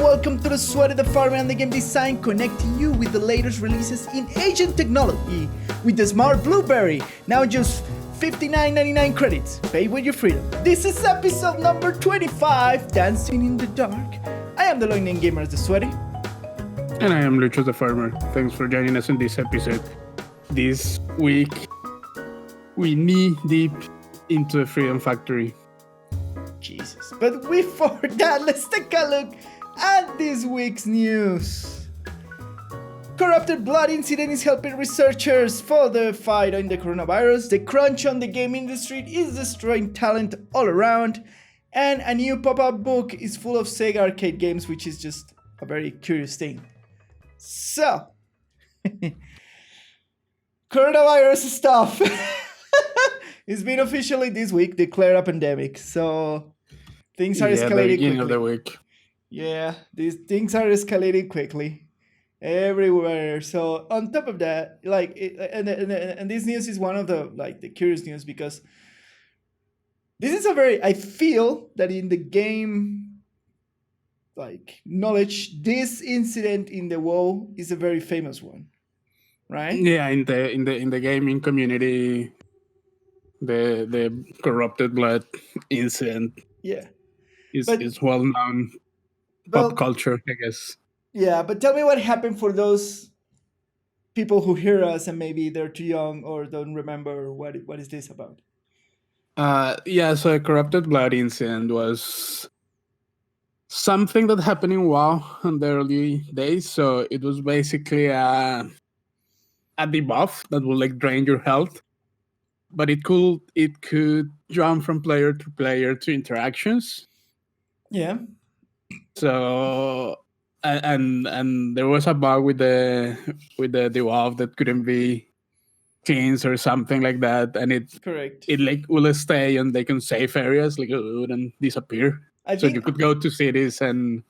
welcome to the Sweaty the Farmer and the Game Design, connecting you with the latest releases in agent technology with the Smart Blueberry. Now just $59.99 credits. Pay with your freedom. This is episode number 25, Dancing in the Dark. I am the long-name gamer, the Sweaty. And I am Lucho the Farmer. Thanks for joining us in this episode. This week, we knee deep into the Freedom Factory. Jesus. But before that, let's take a look at this week's news. Corrupted blood incident is helping researchers for the fight on the coronavirus. The crunch on the game industry is destroying talent all around. And a new pop-up book is full of Sega arcade games, which is just a very curious thing. So, coronavirus stuff. It's been officially this week declared a pandemic, so things are escalating the beginning quickly. Of the week. Yeah, these things are escalating quickly everywhere. So on top of that, and this news is one of the curious news, because this is I feel that in the game knowledge, this incident in the WoW is a very famous one, right? Yeah, in the gaming community, the corrupted blood incident. Yeah, is well known pop culture, I guess. Yeah, but tell me what happened for those people who hear us and maybe they're too young or don't remember what is this about. So a corrupted blood incident was something that happened in WoW in the early days. So it was basically a debuff that would drain your health, but it could jump from player to player to interactions. Yeah. So and there was a bug with the debuff that couldn't be cleansed or something like that, and correct. It will stay on safe areas, it wouldn't disappear. So you could go to cities and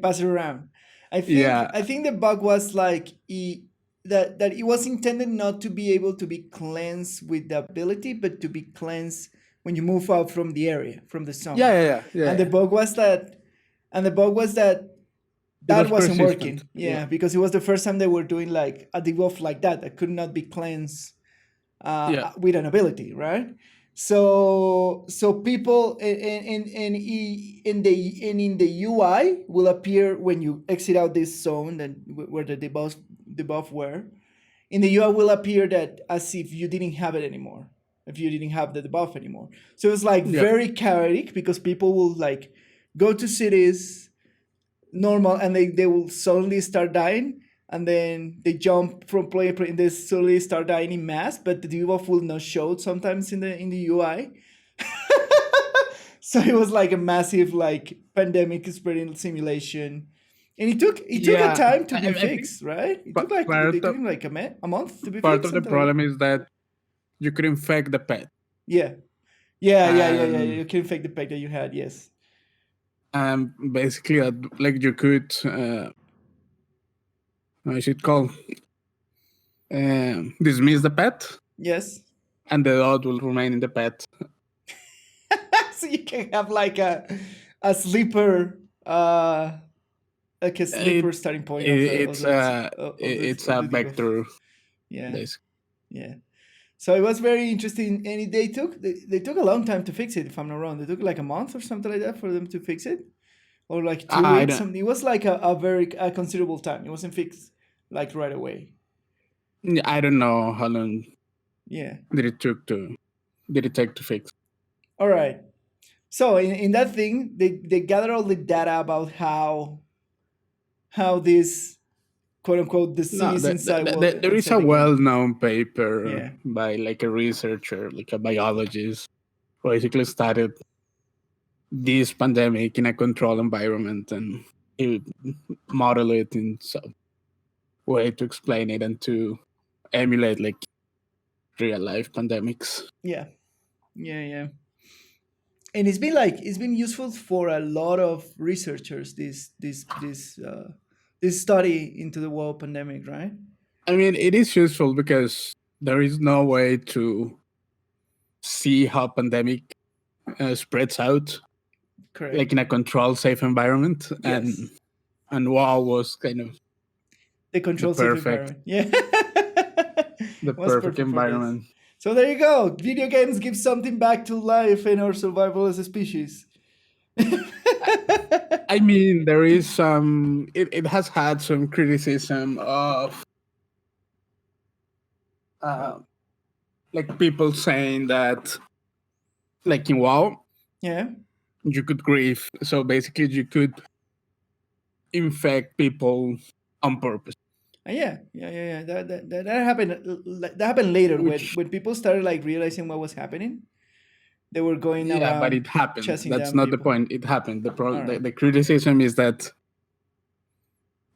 pass it around. I think the bug was that it was intended not to be able to be cleansed with the ability, but to be cleansed when you move out from the area, from the zone. Yeah. And the bug was that wasn't working. Yeah, because it was the first time they were doing a debuff like that could not be cleansed with an ability, right? So people in the UI will appear when you exit out this zone where the debuff were. In the UI will appear that as if you didn't have it anymore, if you didn't have the debuff anymore. So it's very chaotic, because people will go to cities normal and they will suddenly start dying, and then they jump from player and they slowly start dying in mass, but the debuff will not show sometimes in the UI. So it was a massive pandemic spreading simulation. And it took a time to be fixed, right? It took a month to be fixed. Part of the problem is that you could infect the pet. Yeah. You can infect the pet that you had, yes. Basically, you could, how is it called? Dismiss the pet. Yes. And the dog will remain in the pet. So you can have a sleeper, starting point. It's a vector. Yeah. Basically. Yeah. So it was very interesting, and they took a long time to fix it, if I'm not wrong. They took a month or something like that for them to fix it, or 2 weeks. Something. It was a considerable time. It wasn't fixed right away. I don't know how long. Yeah. Did it take to fix? All right. So in that thing, they gather all the data about how this, quote unquote, disease inside. There is a well-known paper by a researcher, a biologist, who basically started this pandemic in a controlled environment, and he modeled it in some way to explain it and to emulate real life pandemics. Yeah. And it's been useful for a lot of researchers, this study into the world pandemic, right? I mean, it is useful because there is no way to see how pandemic spreads out. like in a controlled, safe environment, and WoW was kind of the controlled, safe environment. Yeah, the perfect environment. So there you go. Video games give something back to life and our survival as a species. I mean, there is some. It has had some criticism of, like people saying that, like in WoW, you could grief. So basically, you could infect people on purpose. Yeah. That happened. That happened later when people started like realizing what was happening. They were going around. Yeah, but it happened. That's not the point. It happened. The criticism is that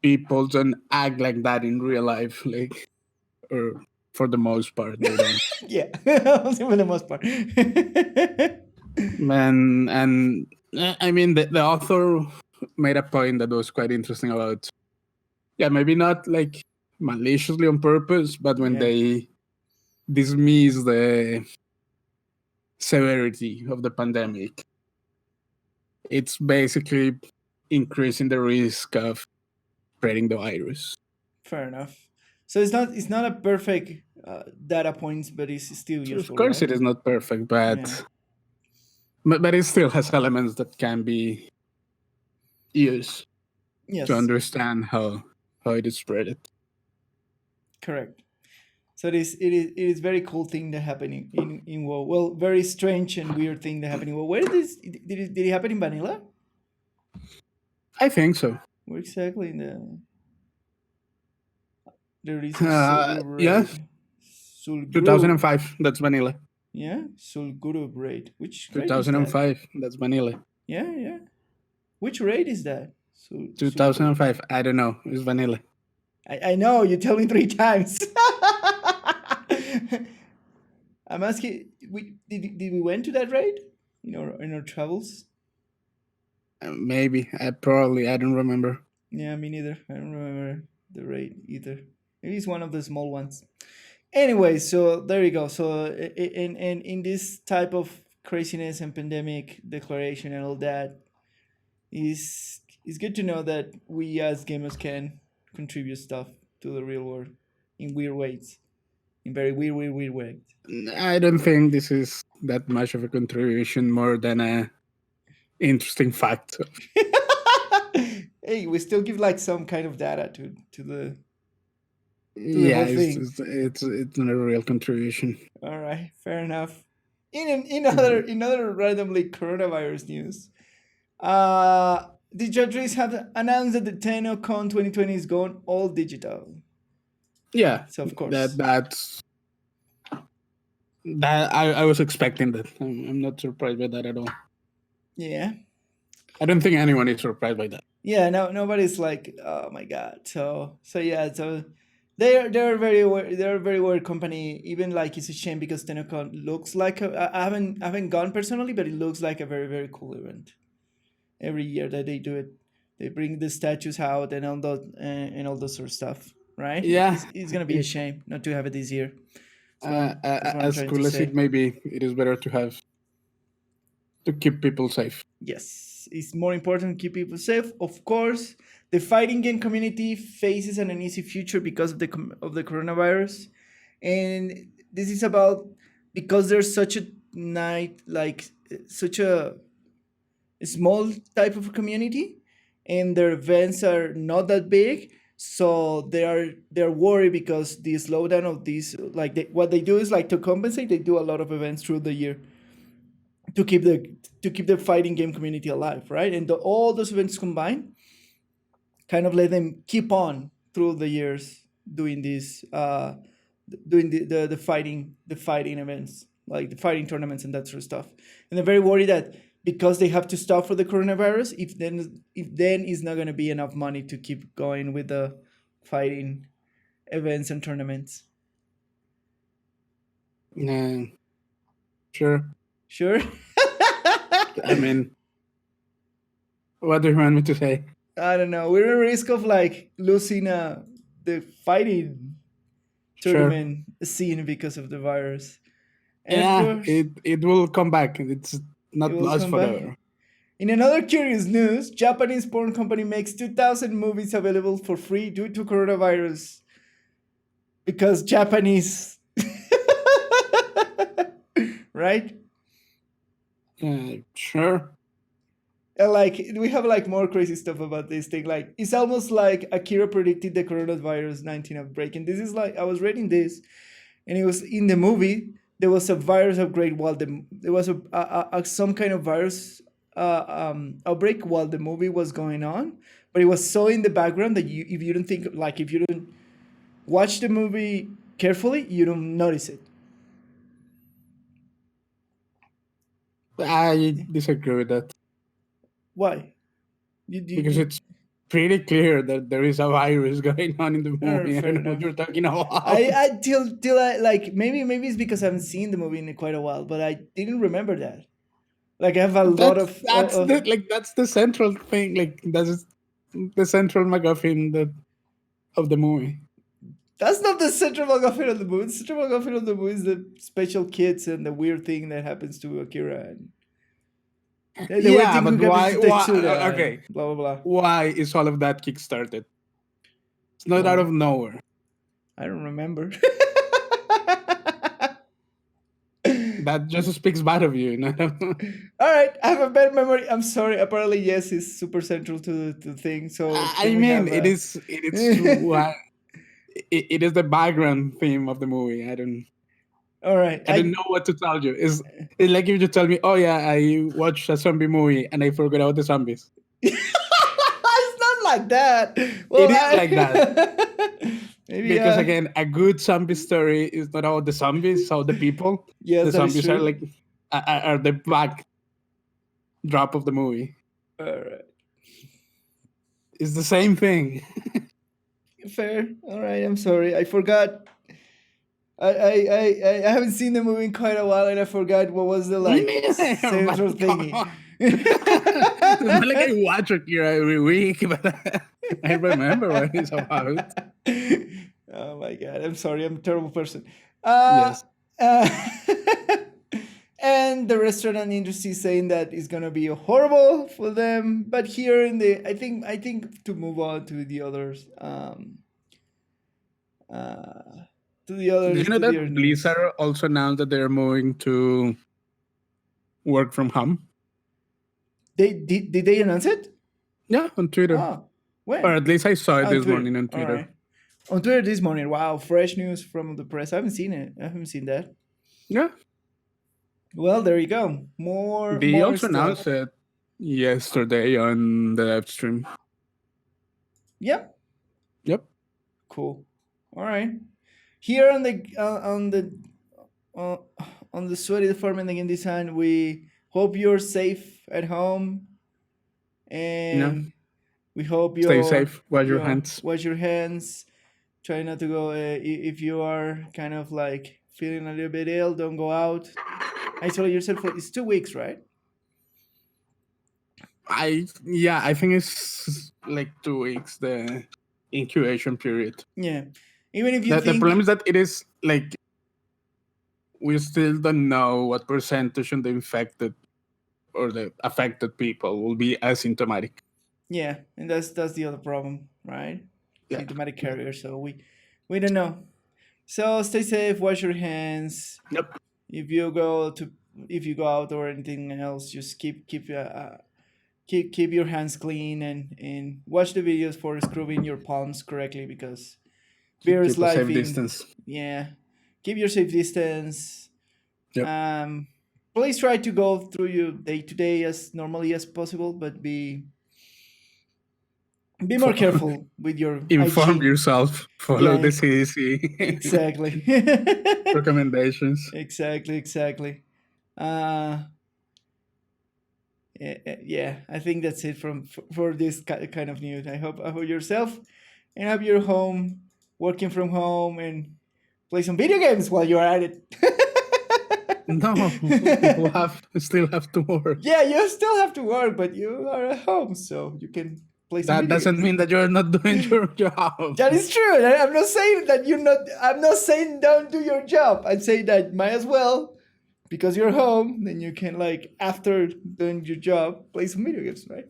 people don't act like that in real life, like, or for the most part, they don't. Yeah, for the most part. Man, and I mean, the author made a point that was quite interesting about, maybe not like maliciously on purpose, but when they dismiss the severity of the pandemic, it's basically increasing the risk of spreading the virus. Fair enough. So it's not a perfect data points, but it's still useful. Of course, it is not perfect, but it still has elements that can be used to understand how it is spread. Correct. So it is very cool thing that happening in WoW. Well, very strange and weird thing that happening. Well, where did it happen in vanilla? I think so. Where exactly in the is yeah. 2005. That's vanilla. Yeah, Sulguru raid. Which 2005. That's vanilla. Yeah. Which raid is that? 2005. I don't know. It's vanilla. I know. You tell me 3 times. I'm asking. Did we went to that raid in our travels? Maybe. I don't remember. Yeah, me neither. I don't remember the raid either. Maybe it's one of the small ones. Anyway, so there you go. So in this type of craziness and pandemic declaration and all that, it's good to know that we as gamers can contribute stuff to the real world in weird ways, in very weird ways. I don't think this is that much of a contribution, more than a interesting fact. Hey, we still give like some kind of data to the it's not a real contribution. All right, fair enough. In other randomly coronavirus news, the judges have announced that the TennoCon 2020 is going all digital. Yeah, so of course that I was expecting that. I'm not surprised by that at all. Yeah, I don't think anyone is surprised by that. Yeah, nobody's like, oh my god. So they're a very weird company. Even like it's a shame because TennoCon looks like I haven't gone personally, but it looks like a very, very cool event. Every year that they do it, they bring the statues out and all those sort of stuff, right? Yeah, it's gonna be a shame not to have it this year. As cool as it may be, it is better to keep people safe. Yes, it's more important to keep people safe. Of course, the fighting game community faces an uneasy future because of the coronavirus, and this is about because there's such a such a small type of community, and their events are not that big. So they're worried because the slowdown of these, what they do is like to compensate. They do a lot of events through the year to keep the fighting game community alive, right? And all those events combined kind of let them keep on through the years doing this, doing the fighting events, like the fighting tournaments and that sort of stuff. And they're very worried that because they have to stop for the coronavirus, if then is not going to be enough money to keep going with the fighting events and tournaments. Yeah, sure. I mean, what do you want me to say? I don't know. We're at risk of like losing the fighting tournament scene because of the virus. And yeah, it will come back. It's not lost forever. In another curious news, Japanese porn company makes 2,000 movies available for free due to coronavirus. Because Japanese. Right? Sure. Like, we have like more crazy stuff about this thing. Like, it's almost like Akira predicted the coronavirus 19 outbreak. And this is like, I was reading this, and it was in the movie. There was a virus outbreak while there was some kind of virus outbreak while the movie was going on, but it was so in the background that if you don't watch the movie carefully, you don't notice it. I disagree with that. Why? Because it's pretty clear that there is a virus going on in the movie. I don't know what you're talking about. I till I like maybe it's because I haven't seen the movie in quite a while, but I didn't remember that. Like, I have that's the central thing. Like, that's the central MacGuffin of the movie. That's not the central MacGuffin of the movie. The central MacGuffin of the movie is the special kids and the weird thing that happens to Akira. And but why? Okay. Blah, blah, blah. Why is all of that kickstarted? It's not out of nowhere. I don't remember. That just speaks bad of you. All right, I have a bad memory. I'm sorry. Apparently, yes, it's super central to the thing. So it is true. It is the background theme of the movie. All right. I don't know what to tell you. It's like if you tell me, oh yeah, I watched a zombie movie and I forgot about the zombies. It's not like that. Well, it is like that. Maybe, because again, a good zombie story is not about the zombies, it's all the people. Yes, the zombies are like are the backdrop of the movie. All right. It's the same thing. Fair. All right. I'm sorry. I forgot. I haven't seen the movie in quite a while, and I forgot what was the central thingy. It's not like I watch Akira every week, but I remember what it's about. Oh my god! I'm sorry. I'm a terrible person. Yes. And the restaurant industry saying that it's gonna be horrible for them, but here I think to move on to the others. To the others. Did you know that Blizzard also announced that they're moving to work from home? Did they announce it? Yeah, on Twitter. Oh, when? Or at least I saw it this morning on Twitter. Right. On Twitter this morning. Wow, fresh news from the press. I haven't seen it. I haven't seen that. Yeah. Well, there you go. More. They also announced it yesterday on the live stream. Yep. Yep. Cool. All right. Here on the Sweaty the Farmer and the Game Design, we hope you're safe at home, and we hope you stay safe. Wash your hands. Wash your hands. Try not to go. If you are kind of like feeling a little bit ill, don't go out. Isolate yourself for it's 2 weeks, right? I think it's like 2 weeks, the incubation period. Yeah. Even if you the problem is that it is like we still don't know what percentage of the infected or the affected people will be asymptomatic. Yeah, and that's the other problem, right? Yeah. Symptomatic carriers, so we don't know. So stay safe, wash your hands. Yep. If you go out or anything else, just keep your hands clean and watch the videos for scrubbing your palms correctly, because virus life safe distance. Yeah, keep your safe distance. Yep. Please try to go through your day to day as normally as possible, but be more careful with your inform hygiene. Yourself. Follow the CDC. Exactly. Recommendations. Exactly. Yeah, I think that's it for this kind of news. I hope yourself and have your home, working from home, and play some video games while you're at it. No, people still have to work. Yeah, you still have to work, but you are at home, so you can play some That doesn't mean that you're not doing your job. That is true. I'm not saying that I'm not saying don't do your job. I'm saying that might as well because you're home, then you can like after doing your job play some video games, right?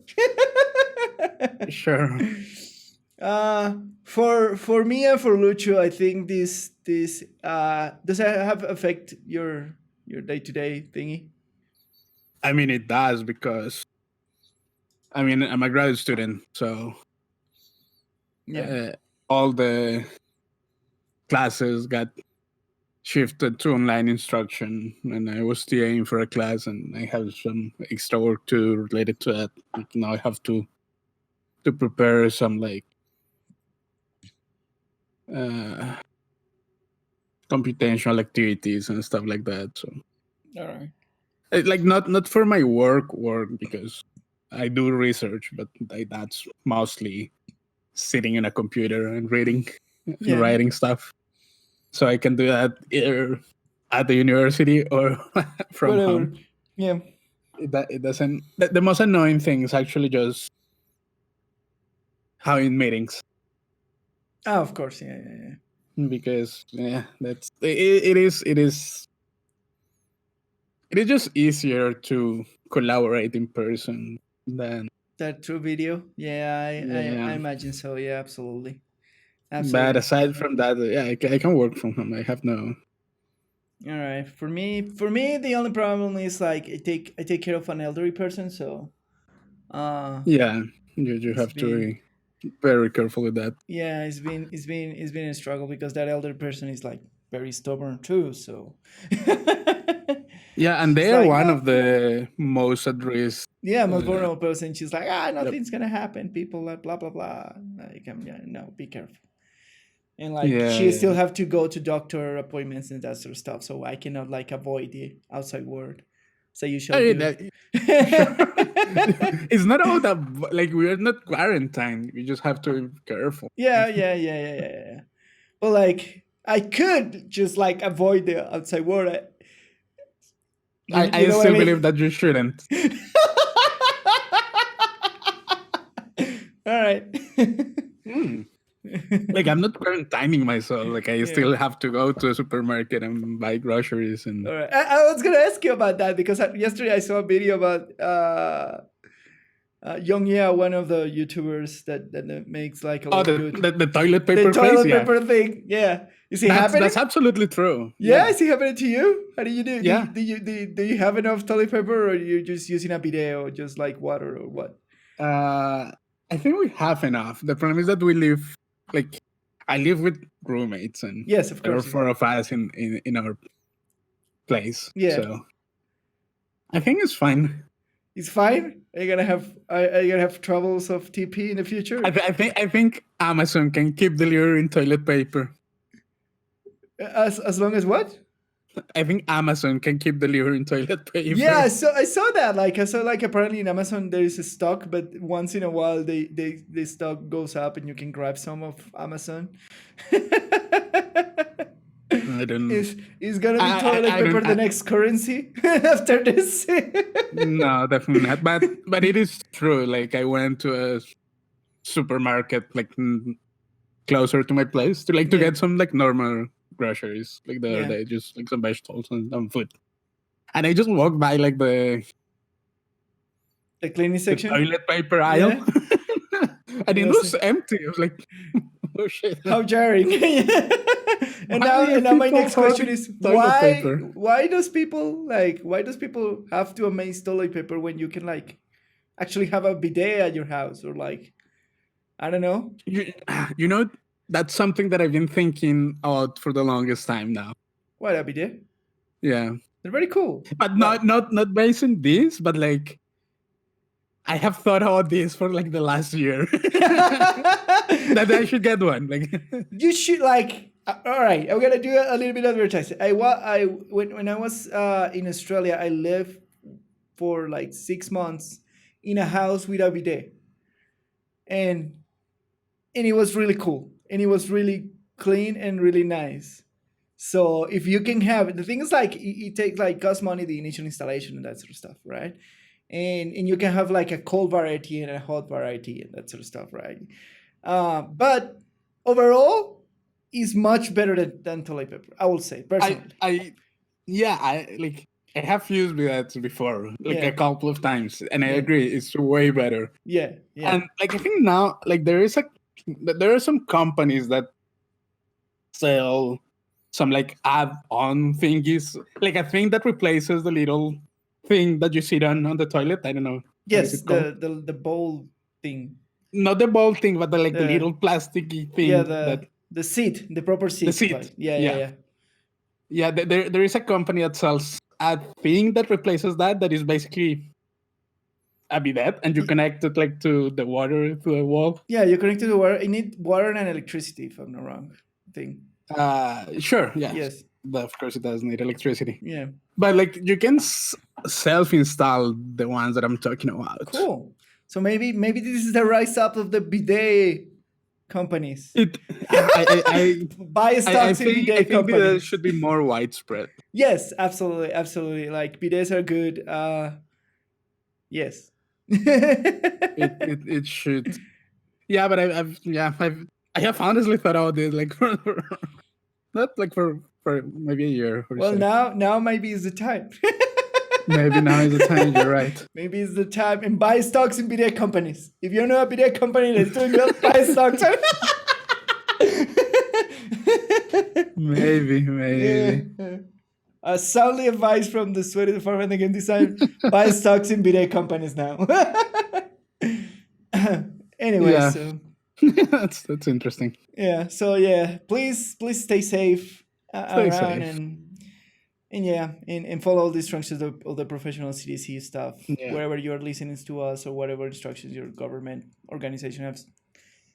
Sure. For me and for Lucho, I think this does it have affect your day-to-day thingy? I mean, it does, because I mean, I'm a graduate student, so all the classes got shifted to online instruction, and I was TAing for a class, and I have some extra work too related to that. Like, now I have to prepare some like computational activities and stuff like that. So, all right, like not for my work, because I do research, but that's mostly sitting in a computer and reading and writing stuff. So I can do that either at the university or from home. Yeah. It doesn't. The most annoying thing is actually just how in meetings. Oh, of course, yeah. Because that's it is just easier to collaborate in person than that through video. I imagine so. Yeah, absolutely. But aside from that, I can work from home. I have no. All right. For me, the only problem is like I take care of an elderly person, so. You have to be very careful with that. Yeah, it's been a struggle because that elder person is like very stubborn too. So. Yeah, and they are one of the most at risk. Yeah, most vulnerable person. She's like, nothing's gonna happen. People like blah blah blah. Like, no, be careful. And like she still have to go to doctor appointments and that sort of stuff. So I cannot like avoid the outside world. So you should do. It's not all that, like, we are not quarantined. We just have to be careful. Yeah. But like I could just like avoid the outside world. I still believe that you shouldn't. All right. Like, I'm not quarantining myself. Like, I still have to go to a supermarket and buy groceries. And all right. I was gonna ask you about that because yesterday I saw a video about Young one of the YouTubers that makes like a lot of good. The toilet paper. The toilet paper thing. Yeah. Is it happening? That's absolutely true. Yeah, is it happening to you? How do you do? Yeah. Do you have enough toilet paper, or you're just using a bidet, or just like water, or what? I think we have enough. The problem is that we live, like, I live with roommates, and yes, of course, there are 4 of us in our place. Yeah. So I think it's fine. It's fine. Are you gonna have troubles of TP in the future? I think Amazon can keep delivering toilet paper. As long as what? I think Amazon can keep delivering toilet paper. Yeah, so I saw that. Like I saw like apparently in Amazon there is a stock, but once in a while the stock goes up and you can grab some of Amazon. I don't know. Is gonna be toilet paper the next currency after this? No, definitely not. But it is true. Like, I went to a supermarket like closer to my place to get some like normal groceries like the other day, just like some vegetables and some food. And I just walked by like the cleaning section, the toilet paper aisle, and it was empty. I was like, oh shit! How jarring! And now my next question is why does people have to amaze toilet paper when you can like actually have a bidet at your house, or like, I don't know. You know, that's something that I've been thinking about for the longest time now. What, a bidet? Yeah, they're very cool. But not based on this, but like, I have thought about this for like the last year. That I should get one. Like, you should like. All right, I'm gonna do a little bit of advertising. When I was in Australia, I lived for like 6 months in a house with a bidet, and it was really cool, and it was really clean and really nice. So if you can have it, the thing is like it takes like cost money, the initial installation and that sort of stuff, right? And you can have like a cold variety and a hot variety and that sort of stuff, right? But overall, is much better than toilet paper, I will say personally. I like. I have used bidets before, like a couple of times, and I agree, it's way better. Yeah. And like I think now, like there are some companies that sell some like add-on thingies, like a thing that replaces the little thing that you sit on the toilet. I don't know. Yes, the bowl thing. Not the bowl thing, but the little plasticky thing. Yeah, the seat, the proper seat. The seat. Like, yeah. Yeah, there is a company that sells a thing that replaces that is basically a bidet, and you connect it like to the water, to the wall. Yeah, you connect to the water. You need water and electricity, if I'm not wrong. Thing. Sure. Yeah. Yes. But of course, it does need electricity. Yeah. But like you can self-install the ones that I'm talking about. Cool. So maybe this is the rise up of the bidet companies. I buy stocks in bidet companies. Bidet should be more widespread. Yes, absolutely. Like bidets are good. Yes. it should. Yeah, but I have honestly thought about it like for not like for maybe a year or well, so. now maybe is the time. Maybe now is the time. You're right. Maybe it's the time, and buy stocks in bidet companies. If you know a bidet company that's doing well, buy stocks. Maybe. Yeah. Soundly advised from the Sweaty, the Farmer, and the Game Design. Buy stocks in bidet companies now. Anyway, yeah. so that's interesting. Yeah. So yeah, please stay safe around and follow all the instructions of the professional CDC stuff wherever you are listening to us, or whatever instructions your government organization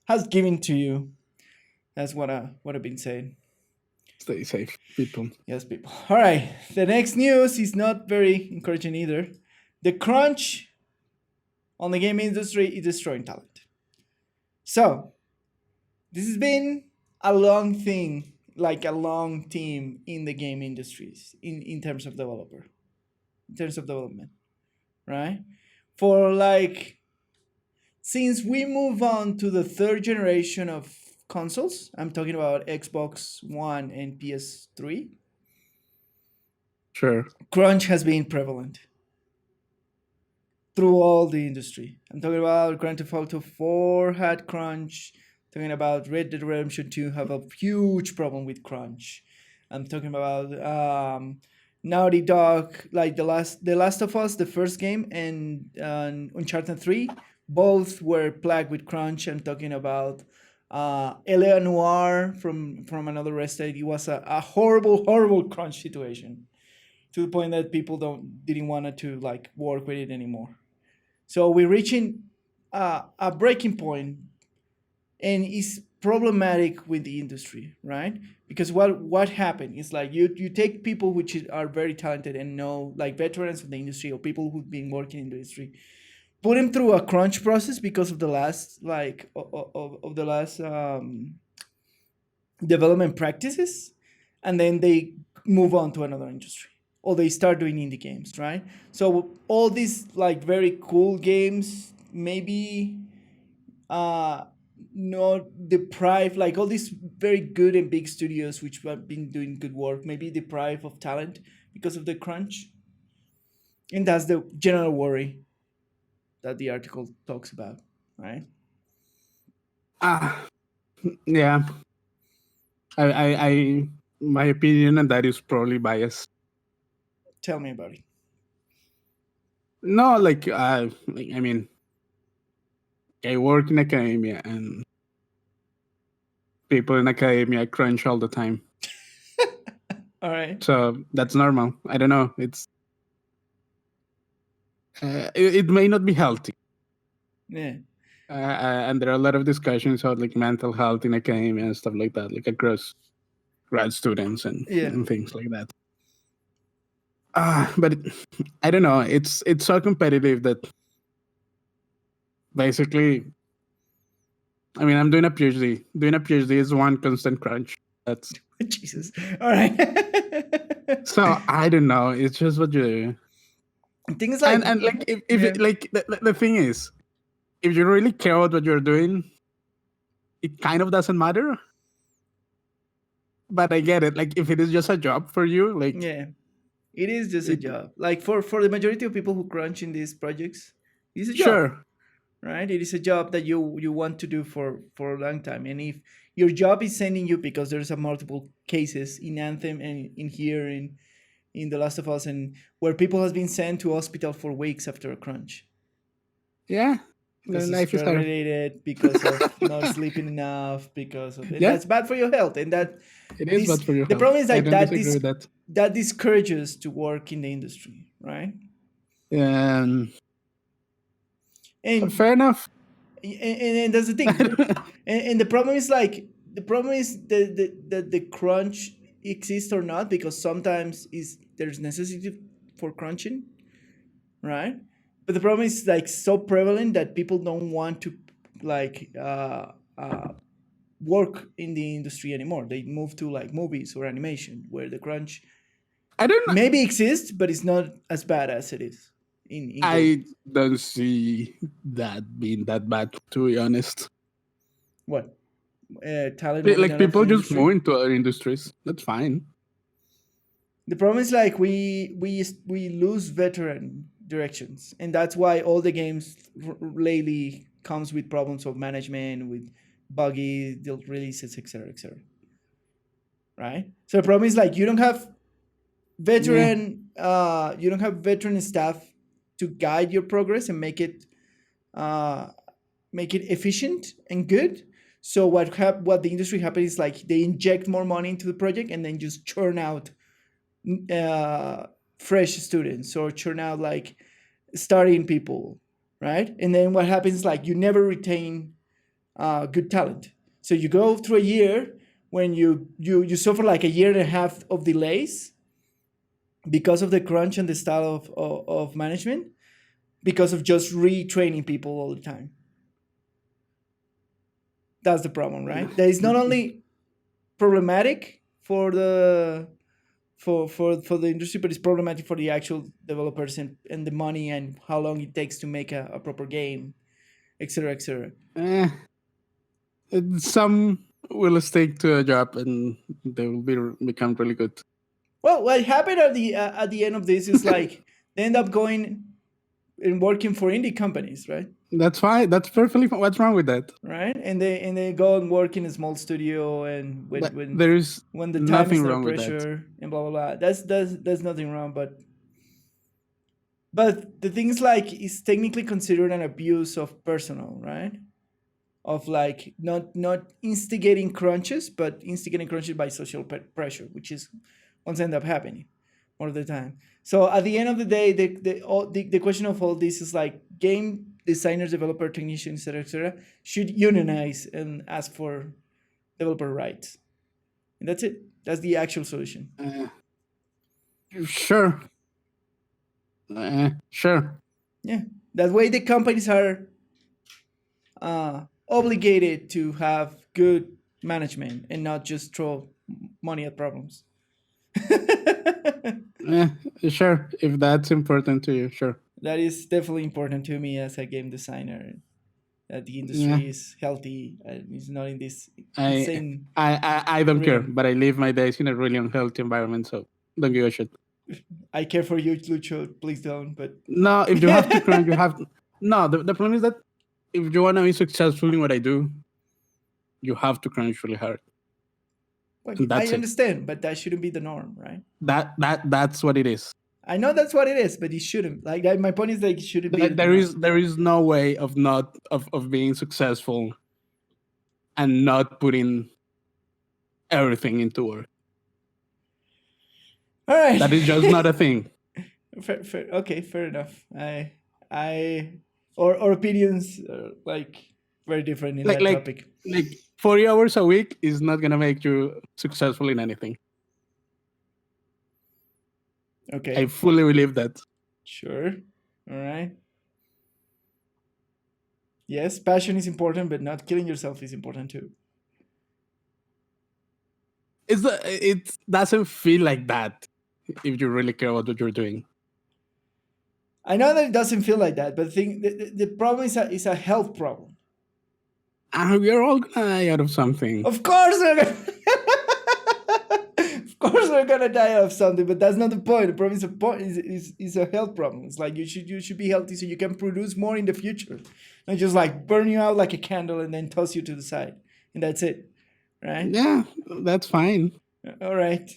has given to you. That's what I've been saying. Stay safe, people. Yes, people. All right. The next news is not very encouraging either. The crunch on the game industry is destroying talent. So, this has been a long thing, like a long theme in the game industries in terms of development, right? For like, since we move on to the third generation of consoles, I'm talking about Xbox One and PS3. Sure. Crunch has been prevalent through all the industry. I'm talking about Grand Theft Auto 4 had crunch. Talking about Red Dead Redemption 2 have a huge problem with crunch. I'm talking about Naughty Dog, like The Last of Us, the first game, and Uncharted 3, both were plagued with crunch. I'm talking about Elea Noir from Another Restate. It was a horrible crunch situation, to the point that people didn't want to like work with it anymore. So we're reaching a breaking point, and it's problematic with the industry, right? Because what happened is like you take people which are very talented and know, like veterans of the industry or people who've been working in the industry, put them through a crunch process because of the last development practices, and then they move on to another industry, or they start doing indie games, right? So all these like very cool games maybe not deprive, like all these very good and big studios which have been doing good work, maybe deprive of talent because of the crunch. And that's the general worry that the article talks about, right? Yeah. I my opinion on that is probably biased. Tell me about it. No, I mean, I work in academia, and people in academia crunch all the time. All right. So that's normal. I don't know. It's it may not be healthy. Yeah. And there are a lot of discussions about like mental health in academia and stuff like that, like across grad students and things like that. But I don't know. It's so competitive that basically, I mean, I'm doing a PhD. Doing a PhD is one constant crunch. That's Jesus. All right. So I don't know. It's just what you do. Things like and like if it, like the thing is, if you really care about what you're doing, it kind of doesn't matter. But I get it. Like if it is just a job for you, like It is just a job. Like for the majority of people who crunch in these projects, it's a job. Sure. Right? It is a job that you want to do for a long time. And if your job is sending you, because there's a multiple cases in Anthem and in here in The Last of Us, and where people has been sent to hospital for weeks after a crunch. Yeah. Because Life it's is hard. related, because of not sleeping enough, because of that's bad for your health. And that it is bad for your health. The problem is like that that discourages to work in the industry, right? And And fair enough. And that's the thing. and the problem is like the crunch exists or not, because sometimes there's necessity for crunching, right? But the problem is like so prevalent that people don't want to like work in the industry anymore. They move to like movies or animation, where the crunch maybe exists, but it's not as bad as it is. I don't see that being that bad, to be honest. What? Talent? Like people just move into other industries. That's fine. The problem is like we lose veteran directions, and that's why all the games lately comes with problems of management, with buggy releases, etc., etc. Right? So the problem is like you don't have veteran staff to guide your progress and make it efficient and good. So what the industry happens is like they inject more money into the project and then just churn out fresh students, or churn out like starting people, right? And then what happens is like you never retain good talent. So you go through a year when you suffer like a year and a half of delays because of the crunch and the style of management, because of just retraining people all the time. That's the problem, right? That is not only problematic for the industry, but it's problematic for the actual developers and the money and how long it takes to make a proper game, etc., etc. Some will stick to a job and they will become really good. Well, what happened at the end of this is like they end up going and working for indie companies, right? That's fine. That's perfectly fine. What's wrong with that? Right, and they go and work in a small studio, and when there's when the time nothing is wrong pressure with that. And blah blah blah. That's nothing wrong, but the thing is like it's technically considered an abuse of personnel, right? Of like not instigating crunches, but instigating crunches by social pressure, which is what's end up happening more of the time. So at the end of the day, the question of all this is like game designers, developer, technicians, etc., should unionize and ask for developer rights, and that's it. That's the actual solution. Sure. Sure. Yeah, that way the companies are obligated to have good management and not just throw money at problems. Sure, if that's important to you, sure. That is definitely important to me as a game designer, that the industry is healthy and is not in this insane... I don't care, but I live my days in a really unhealthy environment, so don't give a shit. I care for you, Lucho. Please don't. But no, if you have to crunch, you have to. No, the problem is that if you want to be successful in what I do, you have to crunch really hard. I understand, but that shouldn't be the norm, right? That's what it is. I know that's what it is, but it shouldn't. Like my point is, like, it shouldn't be. There is no way of being successful and not putting everything into work. All right, that is just not a thing. Fair, okay, fair enough. Our opinions are like very different in that topic. Like 40 hours a week is not gonna make you successful in anything. Okay. I fully believe that. Sure. All right. Yes, passion is important, but not killing yourself is important too. It doesn't feel like that if you really care about what you're doing. I know that it doesn't feel like that, but the problem is a health problem. We are all gonna die out of something. Of course we're we're gonna die of something, but that's not the point. The problem is a health problem. It's like you should be healthy so you can produce more in the future, not just like burn you out like a candle and then toss you to the side, and that's it, right? Yeah, that's fine. All right.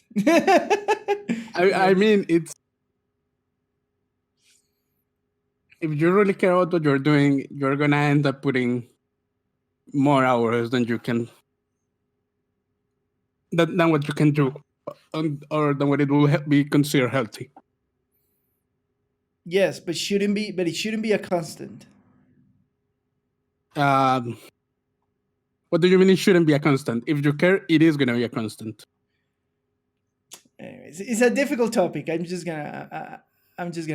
I mean, it's if you really care about what you're doing, you're gonna end up putting more hours than you can than what you can do, or than what it will be considered healthy. Yes, but it shouldn't be a constant. What do you mean it shouldn't be a constant? If you care, it is gonna be a constant. Anyways, it's a difficult topic. I'm just gonna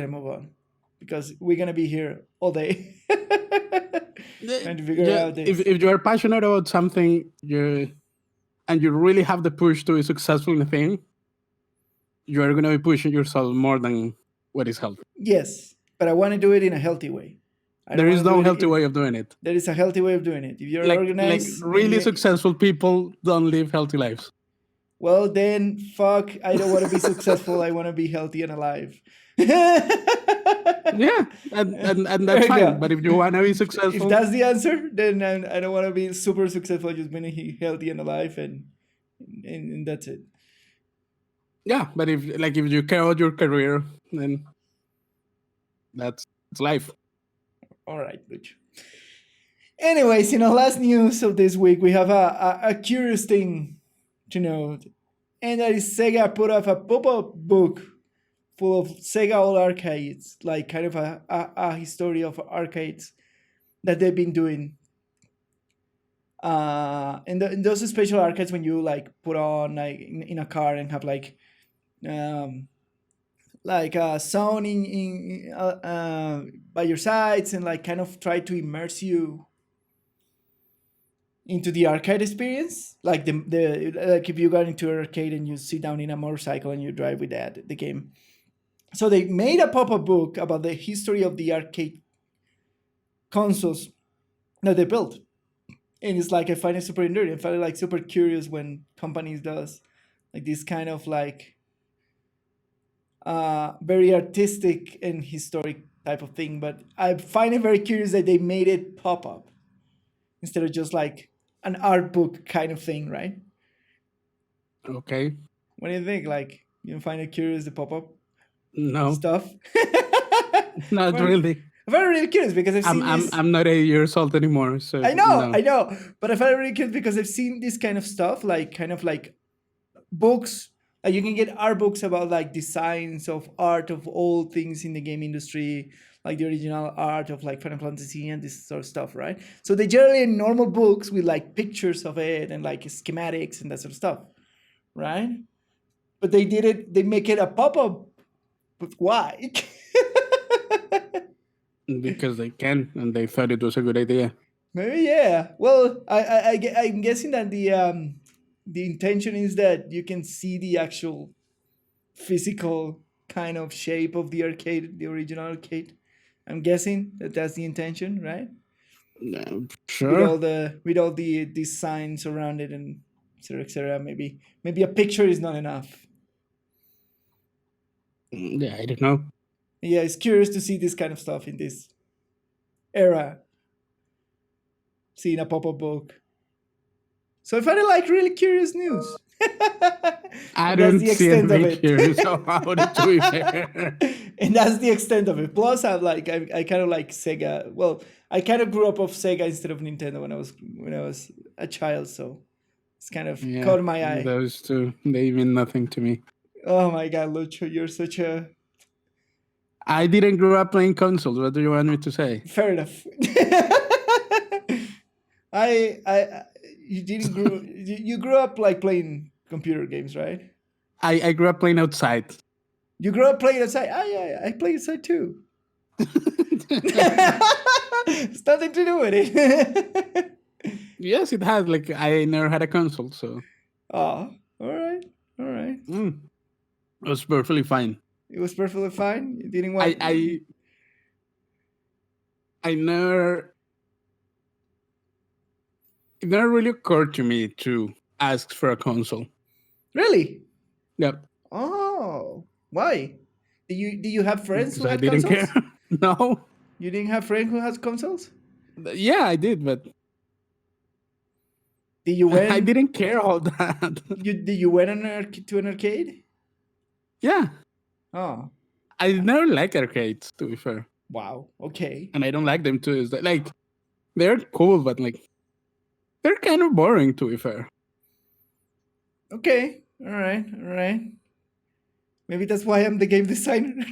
move on because we're gonna be here all day trying to figure out this. If you are passionate about something, and you really have the push to be successful in a thing, you are gonna be pushing yourself more than what is healthy. Yes, but I want to do it in a healthy way. There is no healthy way of doing it. There is a healthy way of doing it. If you're organized, really successful people don't live healthy lives. Well, then, fuck, I don't want to be successful. I want to be healthy and alive. Yeah, and that's fine. But if you want to be successful... If that's the answer, then I don't want to be super successful. Just being healthy and alive, and that's it. Yeah, but if you care about your career, then that's life. All right, Lucho. Anyways, last news of this week, we have a curious thing to note, and that is Sega put up a pop-up book full of Sega old arcades, like kind of a history of arcades that they've been doing. And those special arcades when you like put on like in a car and have like a sound in by your sides and like kind of try to immerse you into the arcade experience, like the like if you got into an arcade and you sit down in a motorcycle and you drive with the game. So they made a pop-up book about the history of the arcade consoles that they built, and it's like I find it super enduring. I find it like super curious when companies does like this kind of like very artistic and historic type of thing. But I find it very curious that they made it pop up instead of just like an art book kind of thing, right? Okay. What do you think? Like, you find it curious, the pop-up stuff? Not really. I'm very really curious because I'm not 8 years old anymore, so I know, but I find it really curious because I've seen this kind of stuff, like kind of like books. Like you can get art books about like designs of art of old things in the game industry, like the original art of like Final Fantasy and this sort of stuff, right? So they generally normal books with like pictures of it and like schematics and that sort of stuff, right? But they make it a pop-up. But why? Because they can, and they thought it was a good idea. Maybe, yeah. Well, I'm guessing that the intention is that you can see the actual physical kind of shape of the arcade, the original arcade. I'm guessing that that's the intention, right? Sure. With all the designs around it and etc. Maybe a picture is not enough. Yeah, I don't know. Yeah, it's curious to see this kind of stuff in this era. Seeing a pop-up book. So I find it like really curious news. I don't see anything curious about it, to be fair. And that's the extent of it. Plus, I kind of like Sega. Well, I kind of grew up of Sega instead of Nintendo when I was a child, so it's kind of caught my eye. Those two, they mean nothing to me. Oh my God, Lucho, you're such a... I didn't grow up playing consoles. What do you want me to say? Fair enough. You grew up like playing computer games, right? I grew up playing outside. You grew up playing outside? Yeah, I play outside too. It's nothing to do with it. Yes, it has. Like, I never had a console, so... Oh, all right. It was perfectly fine. It was perfectly fine? You didn't want... I never... It never really occurred to me to ask for a console. Really? Yep. Oh, why? Do you have friends who So I had didn't consoles? care. No. You didn't have friends who had consoles? Yeah, I did, but Did you I went? didn't care all that. Did you went to an arcade? Yeah. Oh, I never liked arcades, to be fair. wow. Okay. And I don't like them too. Is that like they're cool, but like they're kind of boring, to be fair. Okay. All right. All right. Maybe that's why I'm the game designer.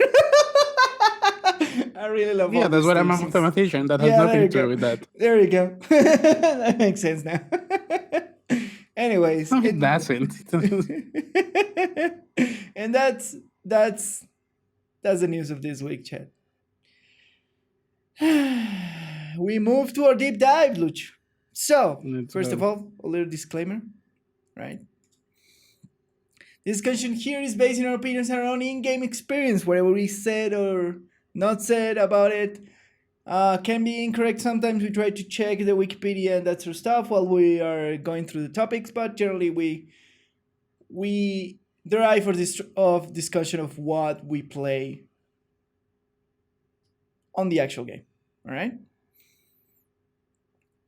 I really love all Yeah, that's these what I'm a things. mathematician. That has nothing to do with that. There you go. That makes sense now. Anyways, No, it doesn't. and that's the news of this week, Chad. We move to our deep dive, Lucho. So, first of all, a little disclaimer, right? This discussion here is based on our opinions and our own in-game experience. Whatever we said or not said about it can be incorrect. Sometimes we try to check the Wikipedia and that sort of stuff while we are going through the topics, but generally we derive of discussion of what we play on the actual game. All right?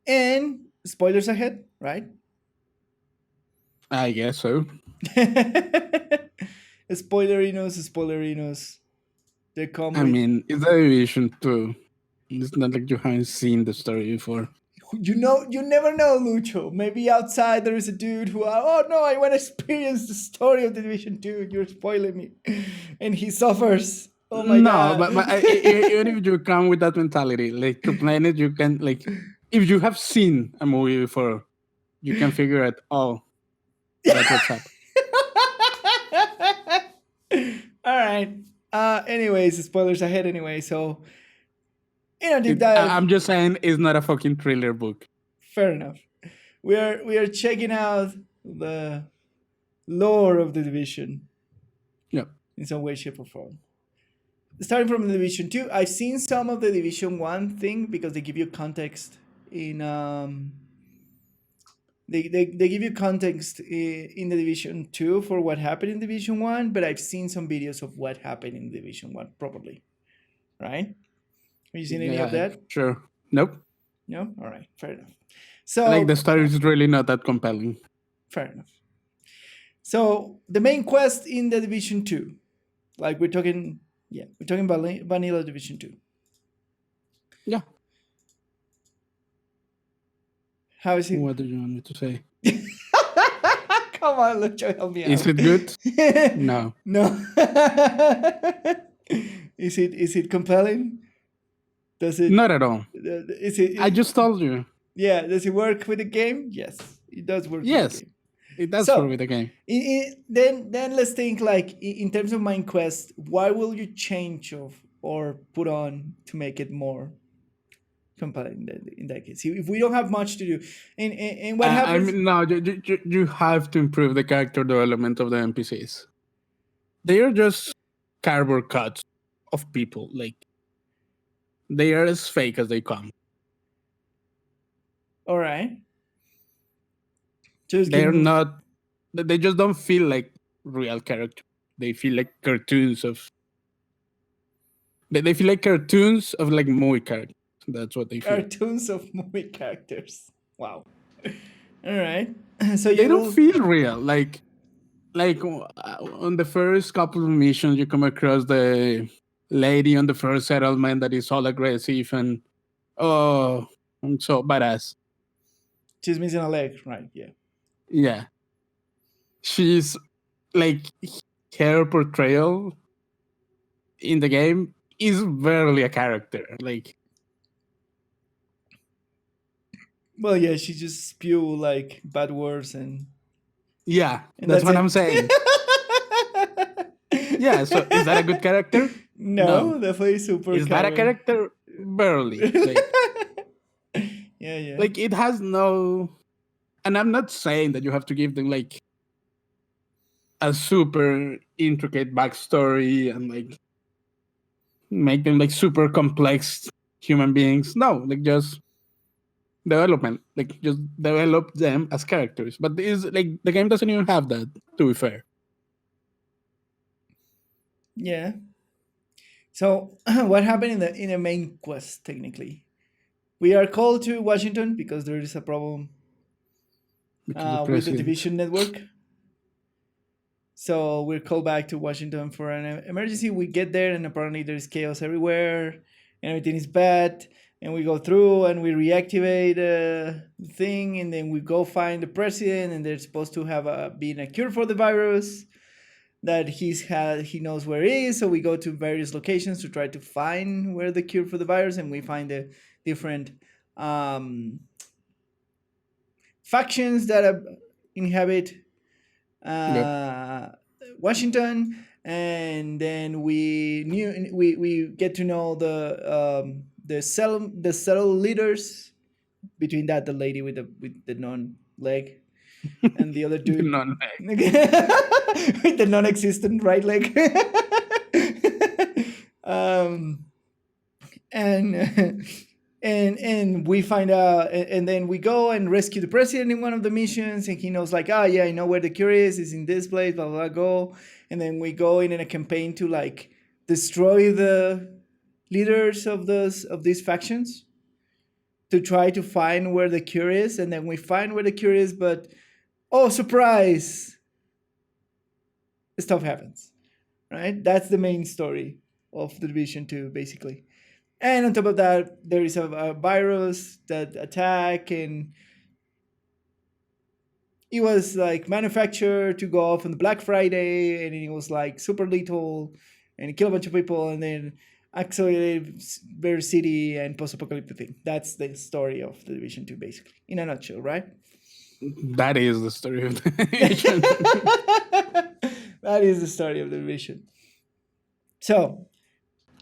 And spoilers ahead, right? I guess so. Spoilerinos. They come. I mean, it's a Division 2. It's not like you haven't seen the story before. You never know, Lucho. Maybe outside there is a dude who, oh no, I want to experience the story of the Division 2. You're spoiling me. And he suffers. Oh my God. No, but even if you come with that mentality, like to plan it, you can, like, if you have seen a movie before, you can figure out, oh, that's what's up. All right. Anyways, spoilers ahead anyway, so deep dive. I'm just saying it's not a fucking thriller book. Fair enough. We are checking out the lore of the Division. Yep. In some way, shape, or form. Starting from the Division 2, I've seen some of the Division 1 thing because they give you context in they give you context in the Division 2 for what happened in Division 1, but I've seen some videos of what happened in Division 1 probably. Right? Have you seen any of that? Sure. Nope. No? All right. Fair enough. So like the story is really not that compelling. Fair enough. So the main quest in the Division 2, like we're talking about vanilla Division 2. Yeah. How is it? What do you want me to say? Come on, Lucho, help me out. Is it good? No. No. Is it compelling? Does it? Not at all. Is it? I just told you. Yeah. Does it work with the game? Yes, it does work. Yes, with the game. It does work with the game. Then let's think like in terms of main quest. Why will you change or put on to make it more compelling in that case? If we don't have much to do, and what happens? I mean, no, you have to improve the character development of the NPCs. They are just cardboard cuts of people. Like they are as fake as they come. All right. They're not. They just don't feel like real characters. They feel like cartoons of. They feel like cartoons of like movie characters. That's what they feel. Cartoons of movie characters. Wow. All right. So they don't feel real. Like on the first couple of missions, you come across the lady on the first settlement that is all aggressive and I'm so badass. She's missing a leg, right? Yeah. Yeah. She's like her portrayal in the game is barely a character. Like, well, yeah, she just spew like bad words and. Yeah, that's what I'm saying. Yeah, so is that a good character? No, definitely super. Is that a character? Barely. Like, yeah. Like it has no, and I'm not saying that you have to give them like a super intricate backstory and like make them like super complex human beings. No, like just development, like just develop them as characters. But is like the game doesn't even have that, to be fair. Yeah. So what happened in the main quest? Technically, we are called to Washington because there is a problem because the with the president. division network. So we're called back to Washington for an emergency. We get there, and apparently there's chaos everywhere, and everything is bad. And we go through and we reactivate the thing, and then we go find the president, and they're supposed to have been a cure for the virus that he knows where it is. So we go to various locations to try to find where the cure for the virus, and we find the different um, factions that inhabit Yep. uh, Washington, and then we get to know the cell leaders. Between that, the lady with the non leg, and the other The dude non with the non-existent right leg. um, and and we find out, and then we go and rescue the president in one of the missions, and he knows like, yeah, I know where the cure is. It's in this place. Blah blah blah. Go, and then we go in a campaign to like destroy the leaders of these factions to try to find where the cure is, and then we find where the cure is, but oh surprise, stuff happens. Right? That's the main story of the Division 2, basically. And on top of that, there is a virus that attack, and it was like manufactured to go off on the Black Friday, and it was like super lethal, and it killed a bunch of people, and then accelerated very city and post-apocalyptic thing. That's the story of the Division 2, basically, in a nutshell, right? That is the story of the Division. That is the story of the Division. So,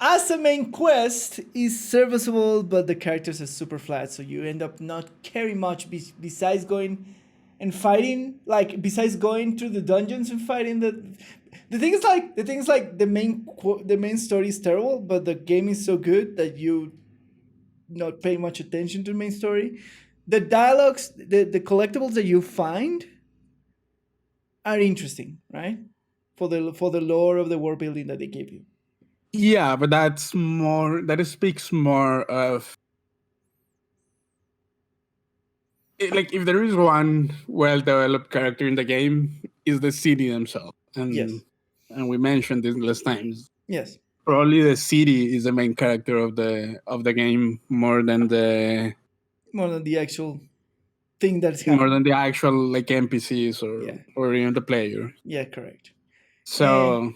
as a main quest is serviceable, but the characters are super flat, so you end up not caring much besides going and fighting. Like besides going through the dungeons and fighting the thing is like the main story is terrible, but the game is so good that you not pay much attention to the main story. The dialogues, the collectibles that you find are interesting, right? For the lore of the world building that they give you. Yeah, but that speaks more of like if there is one well-developed character in the game, is the city themselves, Yes. And we mentioned this last times. Yes. Probably the city is the main character of the game more than the actual thing that's happening. More than the actual like NPCs or even the player. Yeah, correct. So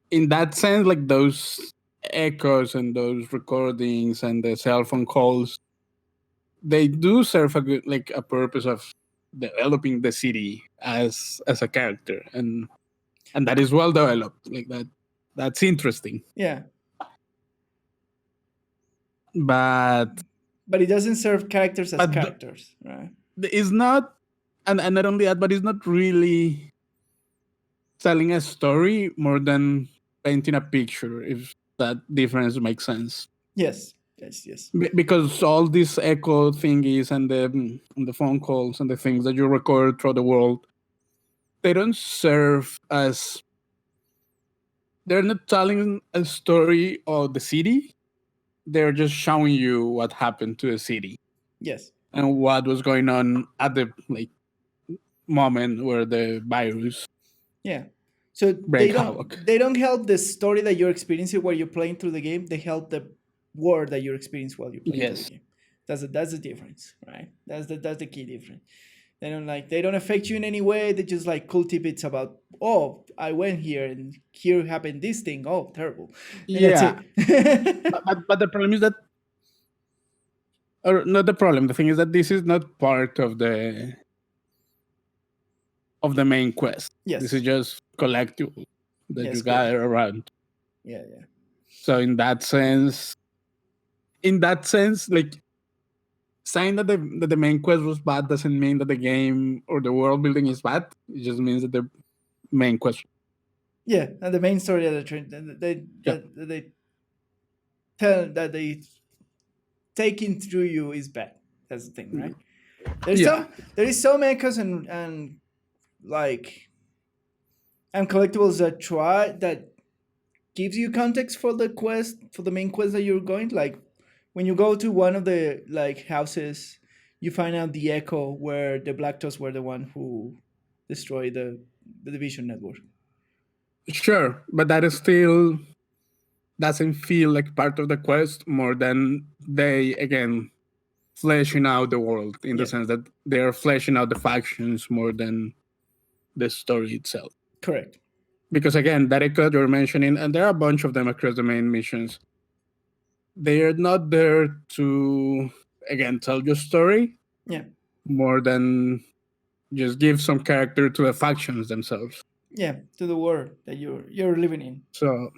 in that sense, like those echoes and those recordings and the cell phone calls, they do serve a purpose of developing the city as a character, and that is well developed. Like that's interesting. Yeah. But it doesn't serve characters as characters, right? It's not, and not only that, but it's not really telling a story more than painting a picture, if that difference makes sense. Yes. Because all these echo thingies and the phone calls and the things that you record throughout the world, they don't serve as, they're not telling a story of the city. They're just showing you what happened to the city. Yes. And what was going on at the moment where the virus. Yeah. So they don't help the story that you're experiencing while you're playing through the game. They help the world that you're experiencing while you're playing through the game. That's the difference, right? That's the key difference. They don't affect you in any way. They just like cool tidbits about, oh, I went here and here happened this thing. Oh, terrible. And yeah. but the problem is that, or not the problem. The thing is that this is not part of the main quest. Yes. This is just collectible that you gather around. Yeah. So in that sense, like saying that the main quest was bad doesn't mean that the game or the world building is bad. It just means that the main quest. Yeah, and the main story of they tell that they taking through you is bad. That's the thing, right? There is some echoes and collectibles that gives you context for the quest, for the main quest that you're going. Like when you go to one of the like houses, you find out the echo where the Blacktoes were the one who destroyed the division network. Sure, but that is still doesn't feel like part of the quest more than they again fleshing out the world in the sense that they are fleshing out the factions more than the story itself. Correct. Because again, that echo you're mentioning, and there are a bunch of them across the main missions. They are not there to again tell your story. Yeah. More than just give some character to the factions themselves. Yeah, to the world that you're living in. So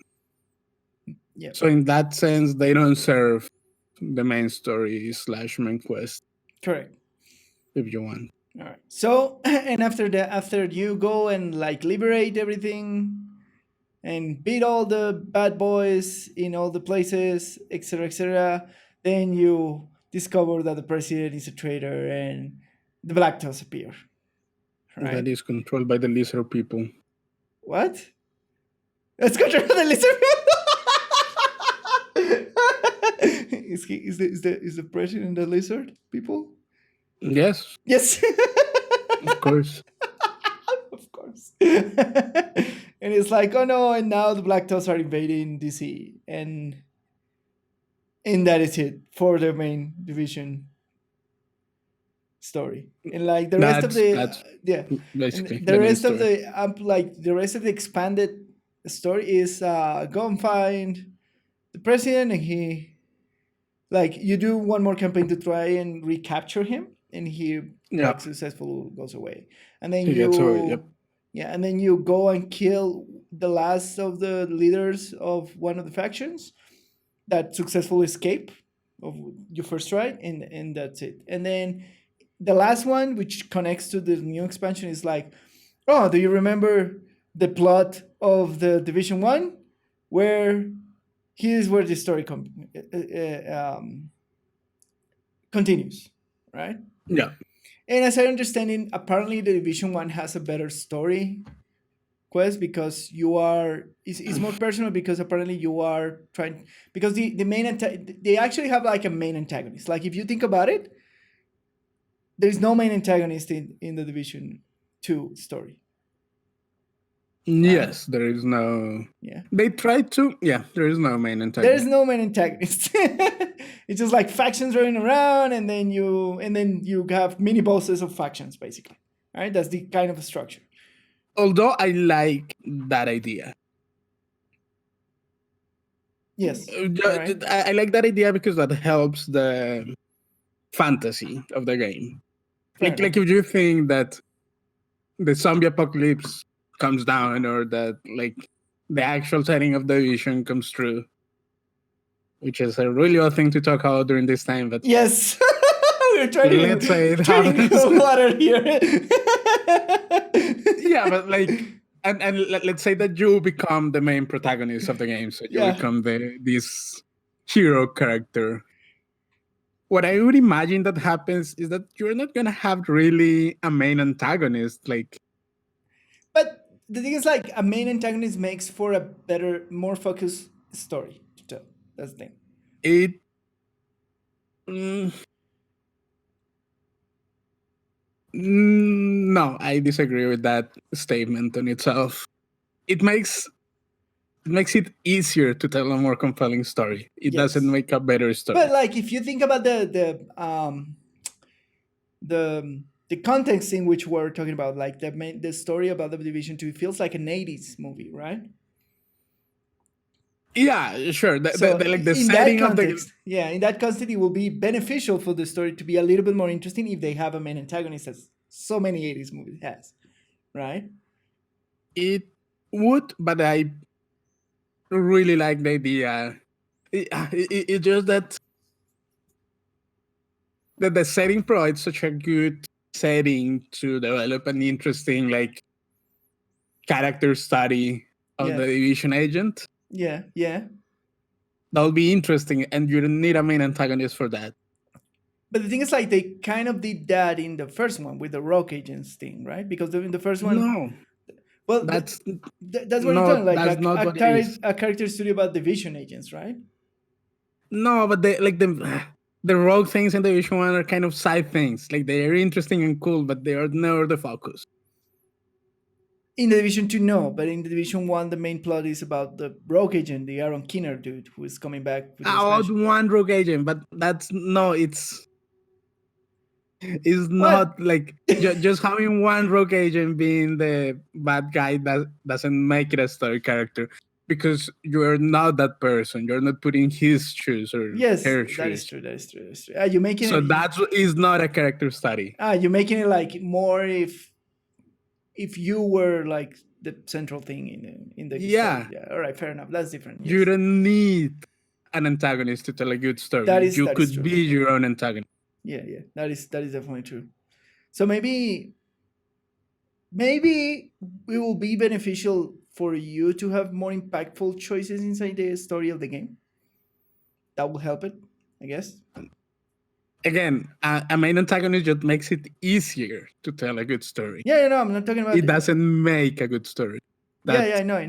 in that sense, they don't serve the main story / main quest. Correct. If you want. All right. So and after you go and like liberate everything and beat all the bad boys in all the places, etc., then you discover that the president is a traitor and the Blacktoes appear. Right? That is controlled by the lizard people. What? It's controlled by the lizard people? Is the president a lizard people? Yes. Yes. Of course. Of course. And it's like, oh no, and now the Blacktoes are invading DC, and that is it for the main division story. And like the rest of the basically the rest of the rest of the expanded story is go and find the president, and he like you do one more campaign to try and recapture him, and he like successfully goes away, and then and then you go and kill the last of the leaders of one of the factions that successfully escape of your first try, and that's it. And then the last one, which connects to the new expansion, is like, oh, do you remember the plot of the Division 1? Where here's where the story continues, right? Yeah. And as I understand it, apparently the Division 1 has a better story quest because you are it's more personal, because apparently you are trying, because the main they actually have like a main antagonist. Like if you think about it, there's no main antagonist in the Division 2 story. Yes, there is no. Yeah. They tried to. Yeah, there is no main antagonist. There is no main antagonist. It's just like factions running around, and then you have mini bosses of factions, basically. Right? That's the kind of structure. Although I like that idea. Yes. Right. I like that idea because that helps the fantasy of the game. Like if you think that the zombie apocalypse comes down, or that like the actual setting of the Division comes true, which is a really odd thing to talk about during this time. But yes, we're trying let's say it happens. Water here. Yeah, but like, and let's say that you become the main protagonist of the game, so you become this hero character. What I would imagine that happens is that you're not gonna have really a main antagonist, like. But the thing is, like, a main antagonist makes for a better, more focused story to tell. That's the thing. No, I disagree with that statement on itself. It makes it easier to tell a more compelling story. It doesn't make a better story. But like, if you think about the context in which we're talking about, like the story about the Division 2, it feels like an 80s movie, right? Yeah, sure. The setting of the in that context, it will be beneficial for the story to be a little bit more interesting if they have a main antagonist, as so many 80s movies has, right? It would, but I really like the idea. It's just that the setting provides such a good setting to develop an interesting like character study of the Division agent. Yeah. That'll be interesting, and you don't need a main antagonist for that. But the thing is, like, they kind of did that in the first one with the Rogue Agents thing, right? Because in the first one... No. Well, that's that's what I'm talking. Like that's not what it is. a character study about division agents, right? No, but they like the rogue things in the Division 1 are kind of side things. Like they're interesting and cool, but they are never the focus. In the Division 2, no, but in the Division 1, the main plot is about the rogue agent, the Aaron Kinner dude, who is coming back with the About expansion. one rogue agent, but that's it's not like just having one rogue agent being the bad guy that doesn't make it a story character, because you're not that person. You're not putting his shoes or her shoes. That is true. That is true. That's true. You're making so it, that is not a character study. You're making it like more if you were like the central thing in the story. Yeah. All right, fair enough. That's different. Yes. You don't need an antagonist to tell a good story. You could be your own antagonist. Yeah, that is definitely true. So maybe it will be beneficial for you to have more impactful choices inside the story of the game. That will help it, I guess. Again, a main antagonist just makes it easier to tell a good story. Yeah, no, I'm not talking about it. Doesn't make a good story. I know.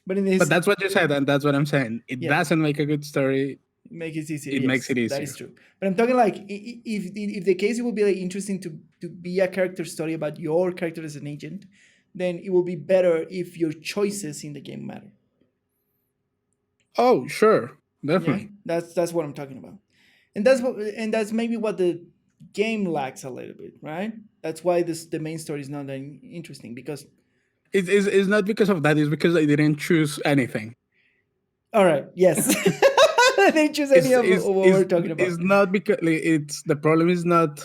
But that's what you said, and that's what I'm saying. It doesn't make a good story. Make it easier. It makes it easier. That is true. But I'm talking like if the case, it would be like interesting to be a character story about your character as an agent, then it will be better if your choices in the game matter. Oh, sure, definitely. Yeah, that's what I'm talking about, and that's maybe what the game lacks a little bit, right? That's why the main story is not that interesting, because it's not because of that. It's because I didn't choose anything. All right. Yes. I didn't choose any of what we're talking about. It's not because the problem is not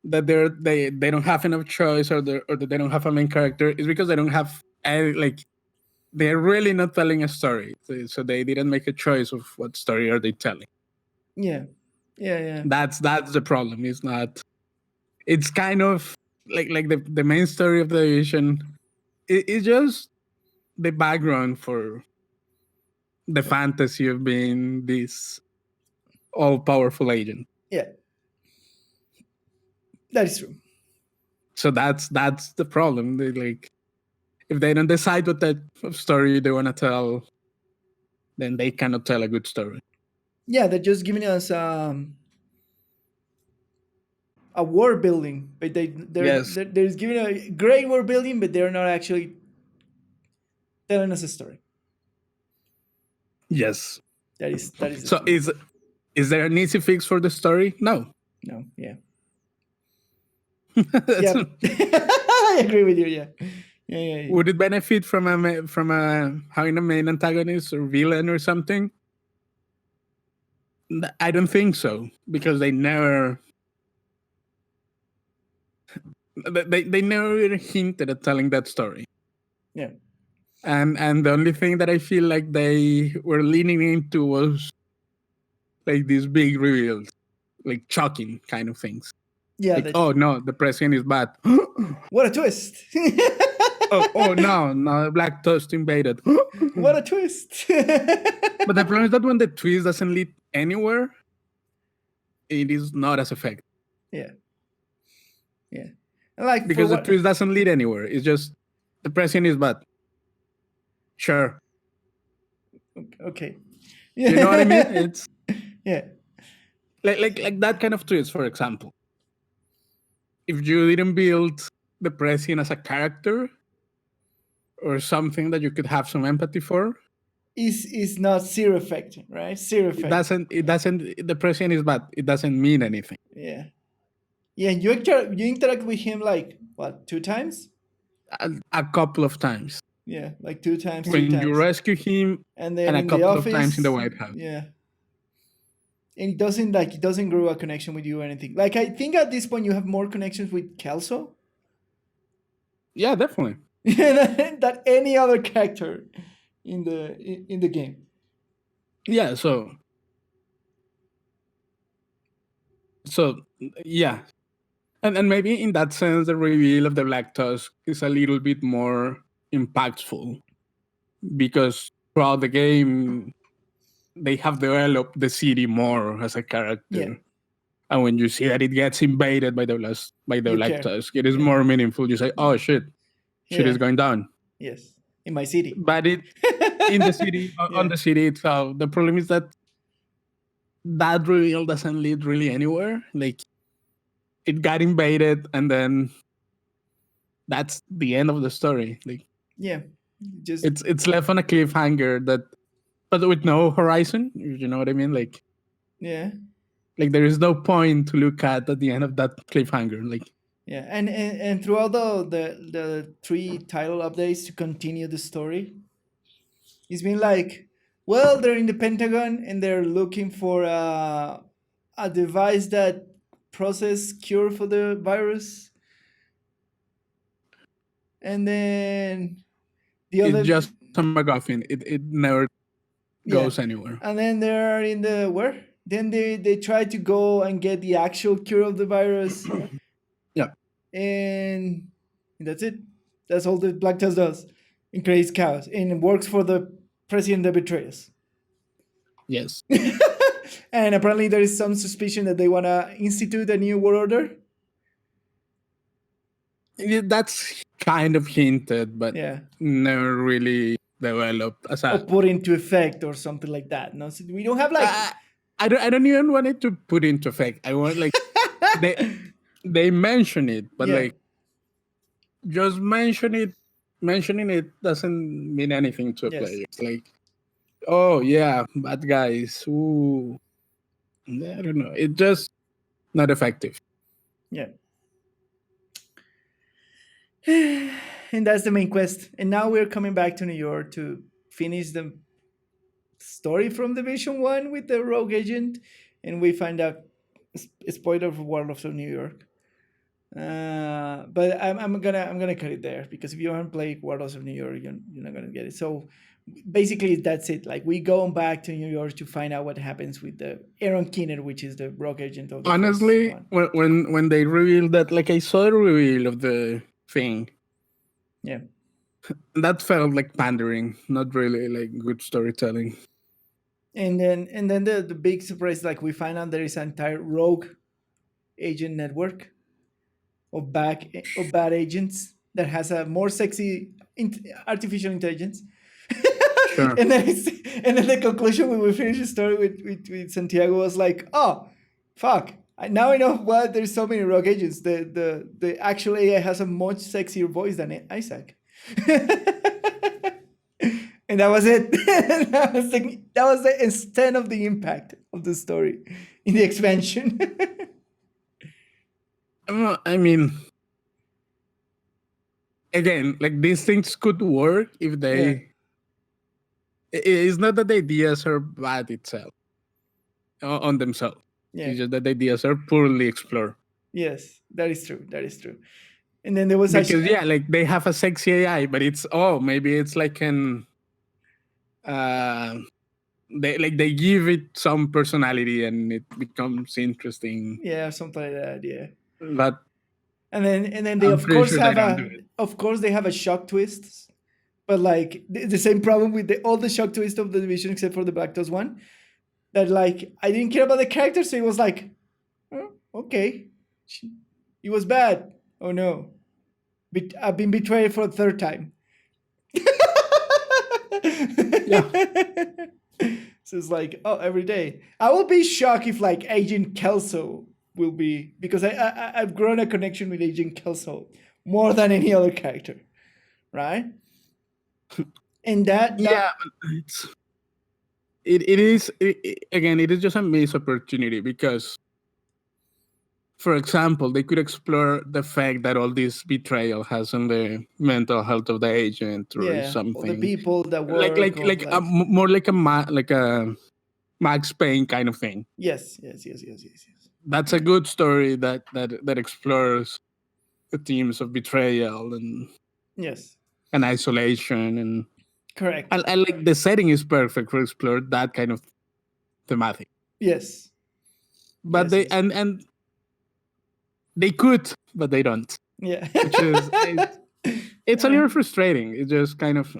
that they don't have enough choice or that they don't have a main character. It's because they don't have they're really not telling a story. So they didn't make a choice of what story are they telling. Yeah. That's the problem. It's not. It's kind of like the main story of the division. It's just the background for the fantasy of being this all-powerful agent. Yeah, that is true. So that's the problem. If they don't decide what type of story they want to tell, then they cannot tell a good story. Yeah, they're just giving us a world building, but they're giving a great world building, but they're not actually telling us a story. Yes. That is. So is there an easy fix for the story? No. Yeah. Yeah. I agree with you. Yeah. Yeah. Would it benefit from having a main antagonist or villain or something? I don't think so, because they never hinted at telling that story. Yeah. And the only thing that I feel like they were leaning into was like these big reveals, like shocking kind of things. Yeah. Like, oh no, the president is bad. What a twist! oh no, the Black Toast invaded. What a twist! But the problem is that when the twist doesn't lead anywhere, it is not as effective. Yeah. Because the twist doesn't lead anywhere. It's just the president is bad. Sure. Okay. You know what I mean? It's like that kind of twist, for example. If you didn't build the president as a character or something that you could have some empathy for, is not zero effect, right? Zero effect. It doesn't. The president is bad. It doesn't mean anything. Yeah. You interact with him like what, 2 times? A couple of times. Yeah, like 2 times. When you rescue him, and then a couple of times in the White House. Yeah. And it doesn't grow a connection with you or anything. Like, I think at this point you have more connections with Kelso. Yeah, definitely. than any other character in the game. Yeah, so yeah. And maybe in that sense, the reveal of the Black Tusk is a little bit more impactful, because throughout the game, they have developed the city more as a character. Yeah. And when you see that it gets invaded by the Black Tusk, it is more meaningful. You say, oh shit, shit is going down. Yes, in my city. But in the city, on the city itself, the problem is that reveal doesn't lead really anywhere. Like, it got invaded, and then that's the end of the story. Like, it's left on a cliffhanger but with no horizon. You know what I mean? Like, like there is no point to look at the end of that cliffhanger. Like, and throughout the 3 title updates to continue the story, it's been like, well, they're in the Pentagon and they're looking for a device that process cure for the virus, and then the other just a MacGuffin. It never goes anywhere. And then they're in the where? Then they try to go and get the actual cure of the virus. And that's it. That's all the Black Tusk does. It creates chaos and works for the president that betrays. Yes. And apparently there is some suspicion that they want to institute a new world order. That's kind of hinted, but never really developed as or put into effect or something like that. No, so we don't have like. I don't even want it to put into effect. I want like they mention it, but like just mentioning it doesn't mean anything to a player. It's like, oh yeah, bad guys. Ooh, I don't know. It's just not effective. Yeah. And that's the main quest. And now we're coming back to New York to finish the story from Division 1 with the rogue agent. And we find out a spoiler for Warlords of New York. But I'm gonna cut it there, because if you haven't played Warlords of New York, you're not gonna get it. So basically that's it. Like, we go back to New York to find out what happens with the Aaron Keener, which is the rogue agent of the honestly first one. when they revealed that, like, I saw the reveal of the thing, that felt like pandering, not really like good storytelling. And then the big surprise, like, we find out there is an entire rogue agent network of bad agents that has a more sexy artificial intelligence. Sure. and then the conclusion when we finish the story with Santiago was like, oh fuck, now I know why there's so many rogue agents. The actual AI has a much sexier voice than Isaac. And that was it. that was the extent of the impact of the story in the expansion. I mean, again, like, these things could work if they. It's not that the ideas are bad itself on themselves. It's just that the ideas are poorly explored. Yes, that is true. And then there was because like, they have a sexy AI, but it's maybe it's like an they give it some personality and it becomes interesting. Yeah, something like that. Yeah. But and then they of course they have a shock twist, but like the same problem with all the shock twists of the Division except for the Black Tusk one. That, like, I didn't care about the character, so it was like, oh, okay, it was bad. Oh no, I've been betrayed for a third time. So it's like, oh, every day. I will be shocked if, like, Agent Kelso will be, because I've grown a connection with Agent Kelso more than any other character, right? And that it is just a missed opportunity, because, for example, they could explore the fact that all this betrayal has on the mental health of the agent or something. The people that work more like a Max Payne kind of thing. Yes. That's a good story that explores the themes of betrayal and and isolation and. Correct. And like, the setting is perfect to explore that kind of thematic. Yes. But and they could, but they don't. Yeah. Which is it's a little frustrating. It's just kind of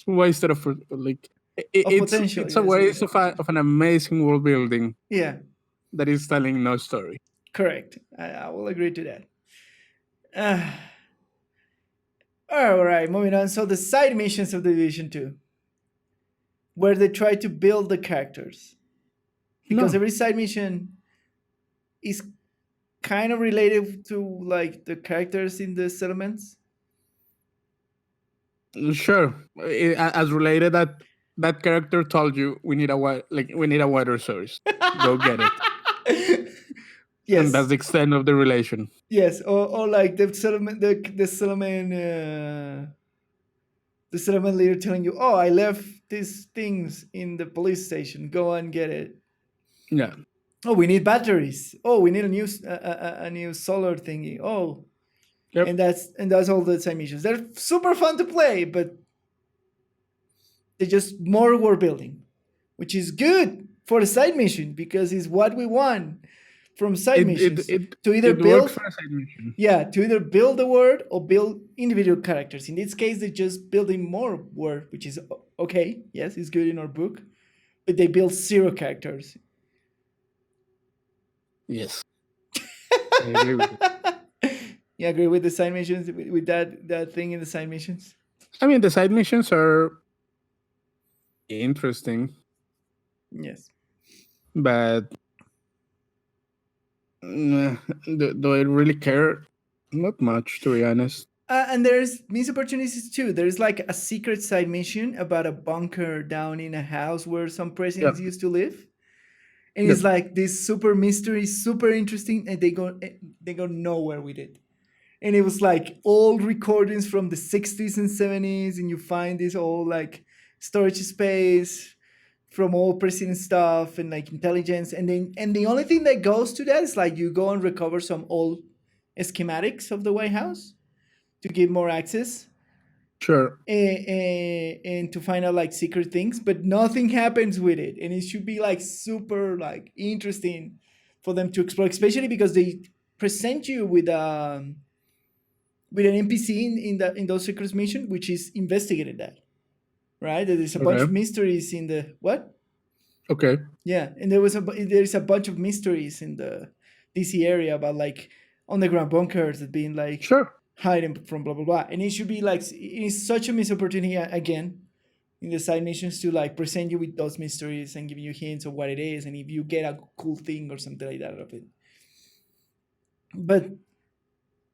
wasted of like potential. It's a waste of an amazing world building. Yeah. That is telling no story. Correct. I will agree to that. All right, moving on. So the side missions of the Division 2, where they try to build the characters. Because No. every side mission is kind of related to like the characters in the settlements. Sure. As related that character told you we need a water source. Go get it. Yes. And that's the extent of the relation. Yes, or like the settlement the settlement leader telling you, "Oh, I left these things in the police station. Go and get it." Yeah. Oh, we need batteries. Oh, we need a new solar thingy. Oh, Yep. and that's all the side missions. They're super fun to play, but they're just more world building, which is good for a side mission because it's what we want from side missions. To either build for a side mission. Yeah, to either build the world or build individual characters. In this case, they're just building more world, which is okay. Yes, it's good in our book, but they build 0 characters. Yes. I agree with it. You agree with the side missions, with that thing in the side missions? I mean, the side missions are interesting. Yes. But do I really care? Not much, to be honest. And there's missed opportunities too. There's like a secret side mission about a bunker down in a house where some presidents used to live. And it's like this super mystery, super interesting, and they go nowhere with it. And it was like old recordings from the 60s and 70s, and you find this old like storage space from old president stuff and like intelligence, and the only thing that goes to that is like you go and recover some old schematics of the White House to give more access. Sure. And to find out like secret things, but nothing happens with it, and it should be like super like interesting for them to explore, especially because they present you with an NPC in those secret missions, which is investigated that, right? There's a bunch of mysteries in the what? Okay. Yeah, and there's a bunch of mysteries in the DC area about like underground bunkers that being like hiding from blah blah blah, and it should be like it's such a missed opportunity again in the side missions to like present you with those mysteries and give you hints of what it is, and if you get a cool thing or something like that out of it. But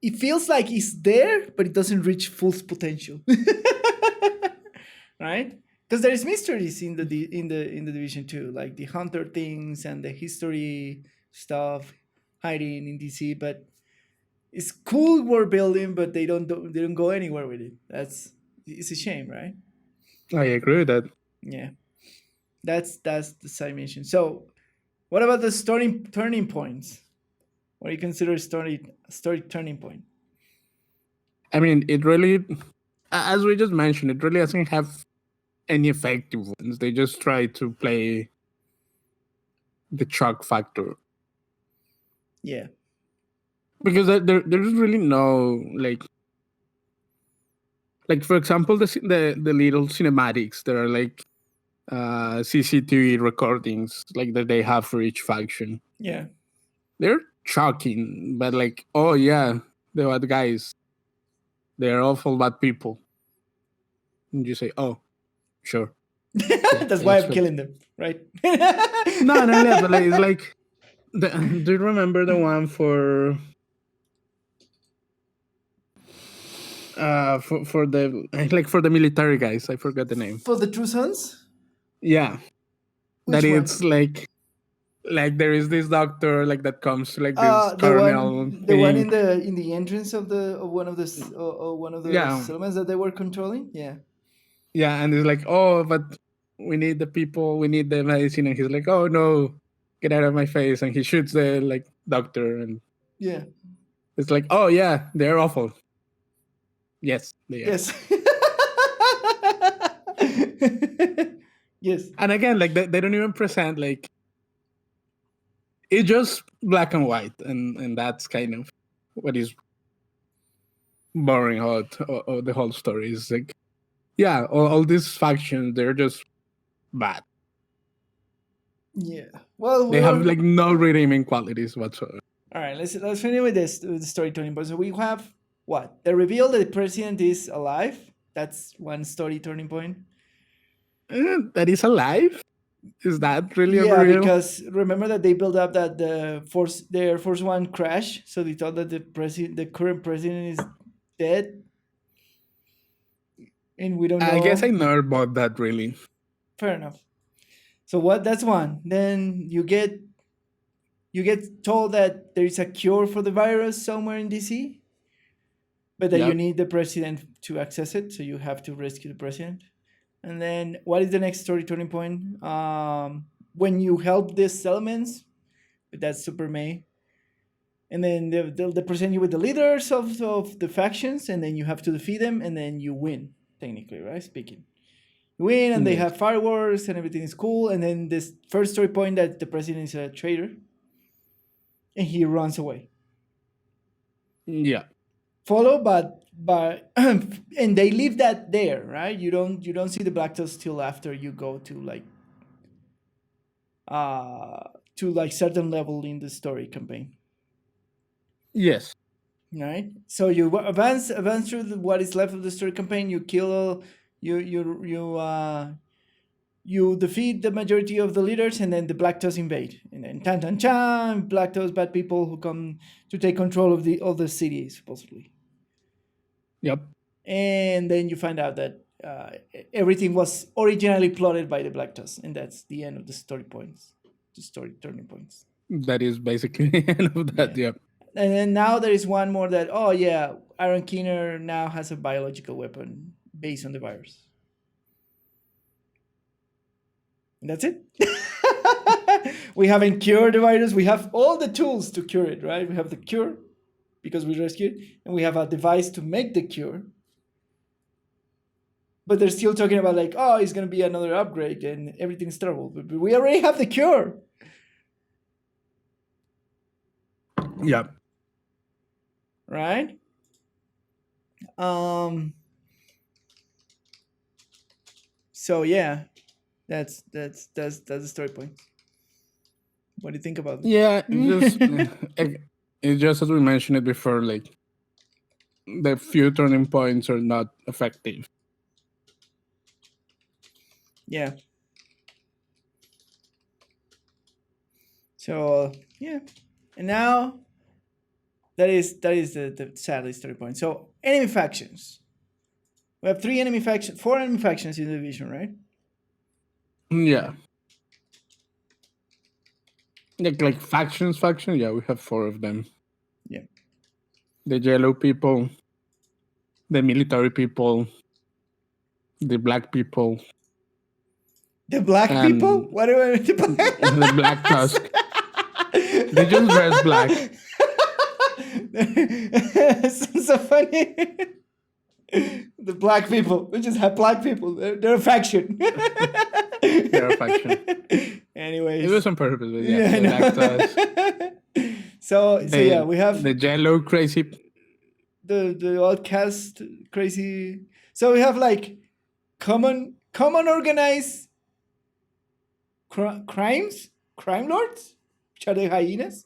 it feels like it's there, but it doesn't reach full potential, right? Because there is mysteries in the Division 2, like the hunter things and the history stuff hiding in DC, but it's cool world building, but they don't go anywhere with it. It's a shame, right? I agree with that. Yeah, that's the side mission. So, what about the story turning points? What do you consider story turning point? I mean, it really, as we just mentioned, it really doesn't have any effective ones. They just try to play the shock factor. Yeah. Because there's really no like for example the little cinematics that are like CCTV recordings like that they have for each faction. Yeah. They're shocking, but like, oh yeah, the bad guys, they're awful bad people. And you say, oh, sure. That's why I'm killing them, right? no, but like, it's like, do you remember the one for the military guys? I forgot the name. For the True Sons? Yeah. Which that one? It's like there is this doctor like that comes like this colonel. The one in the entrance of one of the settlements that they were controlling. Yeah. Yeah, and it's like, oh, but we need the people, we need the medicine, and he's like, oh no, get out of my face, and he shoots the like doctor, and yeah, it's like, oh yeah, they're awful. Yes, they are. Yes. Yes. And again, like they don't even present like it's just black and white, and that's kind of what is boring about the whole story. Is like, yeah, all these factions, they're just bad. Yeah. Well, they have like no redeeming qualities whatsoever. All right, let's finish with this with the storytelling. But so we have what? The reveal that the president is alive. That's one story turning point. That is alive? Is that really Yeah, real? because remember that they built up that the Air Force One crashed, so they thought that the current president is dead, and we don't know. I guess I never bought that really. Fair enough. So what? That's one. Then you get told that there is a cure for the virus somewhere in DC, but that you need the president to access it, so you have to rescue the president. And then what is the next story turning point? When you help these settlements, that's Super May. And then they present you with the leaders of the factions, and then you have to defeat them, and then you win, technically, right? Speaking. You win, and they have fireworks, and everything is cool. And then this first story point that the president is a traitor, and he runs away. Yeah. Followed by and they leave that there, right? You don't see the Black Tusk till after you go to certain level in the story campaign. Yes. Right. So you advance through what is left of the story campaign. You kill you defeat the majority of the leaders, and then the Black Tusk invade, and then tan chan, Black Tusk bad people who come to take control of the city supposedly. Yep. And then you find out that everything was originally plotted by the Black Tusk, and that's the end of the story points, the story turning points. That is basically the end of that. Yeah. And then now there is one more that Aaron Keener now has a biological weapon based on the virus. And that's it. We haven't cured the virus. We have all the tools to cure it, right? We have the cure because we rescued, and we have a device to make the cure. But they're still talking about it's going to be another upgrade and everything's terrible. But we already have the cure. Yeah. Right? So yeah, that's the story point. What do you think about it? Yeah, it's just as we mentioned it before, the few turning points are not effective. Yeah. So yeah, and now that is the sadly story point. So enemy factions. We have 4 enemy factions in the division, right? Yeah. Like factions. Yeah, we have 4 of them. Yeah. The yellow people, the military people, the black people. The black people? What do I mean? The Black Tusk. They just dress black. Sounds so funny. The black people. We just have black people. They're a faction. They're a faction. Anyways. It was on purpose, but yeah, Black Tusk. So yeah, we have the yellow crazy. The outcast crazy. So we have common organized crime lords, which are the hyenas.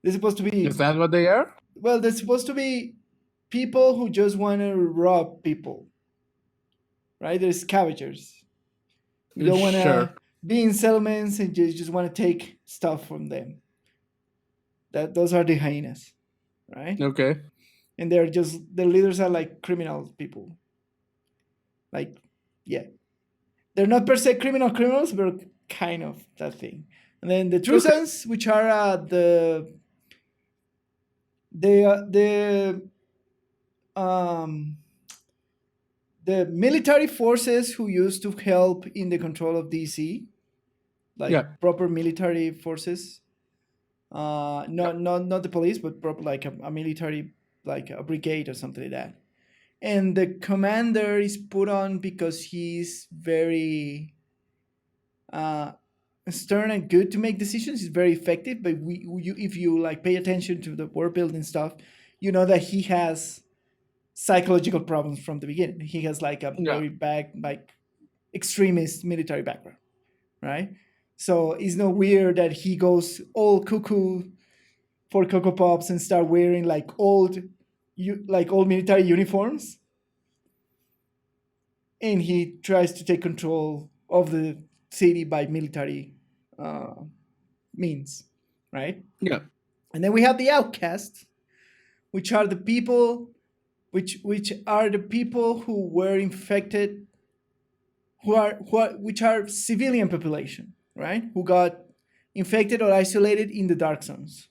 They're supposed to be. Is that what they are? Well, they're supposed to be people who just want to rob people, right? They're scavengers. You don't want to be in settlements and just want to take stuff from them. Those are the hyenas, right? Okay. And the leaders are criminal people. They're not per se criminals, but kind of that thing. And then the True Sons, which are the military forces who used to help in the control of DC, proper military forces. Not the police, but proper a military, a brigade or something like that. And the commander is put on because he's very stern and good to make decisions. He's very effective. But if you pay attention to the world building stuff, you know that he has psychological problems from the beginning. He has very bad extremist military background, right? So it's not weird that he goes all cuckoo for Cocoa Pops and start wearing old like all military uniforms, and he tries to take control of the city by military means, right? Yeah. And then we have the outcasts, which are the people which are the people who were infected, which are civilian population, right? Who got infected or isolated in the dark zones.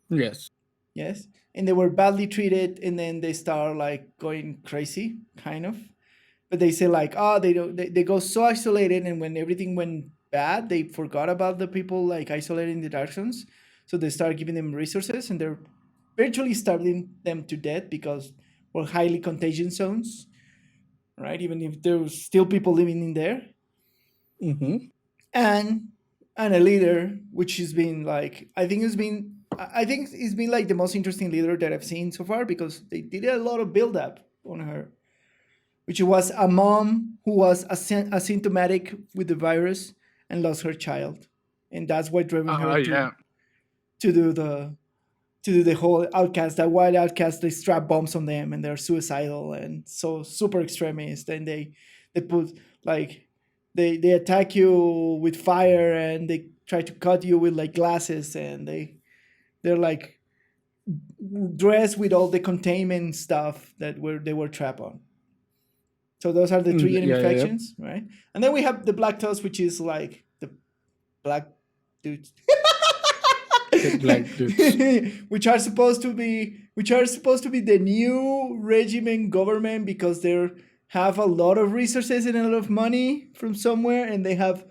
Yes. Yes. And they were badly treated, and then they start like going crazy, kind of. But they say like, oh, they go so isolated, and when everything went bad, they forgot about the people like isolated in the dark zones. So they start giving them resources, and they're virtually starving them to death because we're highly contagious zones, right? Even if there's still people living in there. Mm-hmm. And a leader, which has been like, I think it's been like the most interesting leader that I've seen so far, because they did a lot of build up on her, which was a mom who was asymptomatic with the virus and lost her child, and that's what driven her to do the whole outcast. That while outcast, they strap bombs on them, and they're suicidal and so super extremist, and they put like they attack you with fire, and they try to cut you with like glasses, and they're like dressed with all the containment stuff that they were trapped on. So those are the three enemy factions, right? And then we have the Black Tusk, which is like the black dudes. The black dudes. which are supposed to be the new regiment government, because they have a lot of resources and a lot of money from somewhere, and they have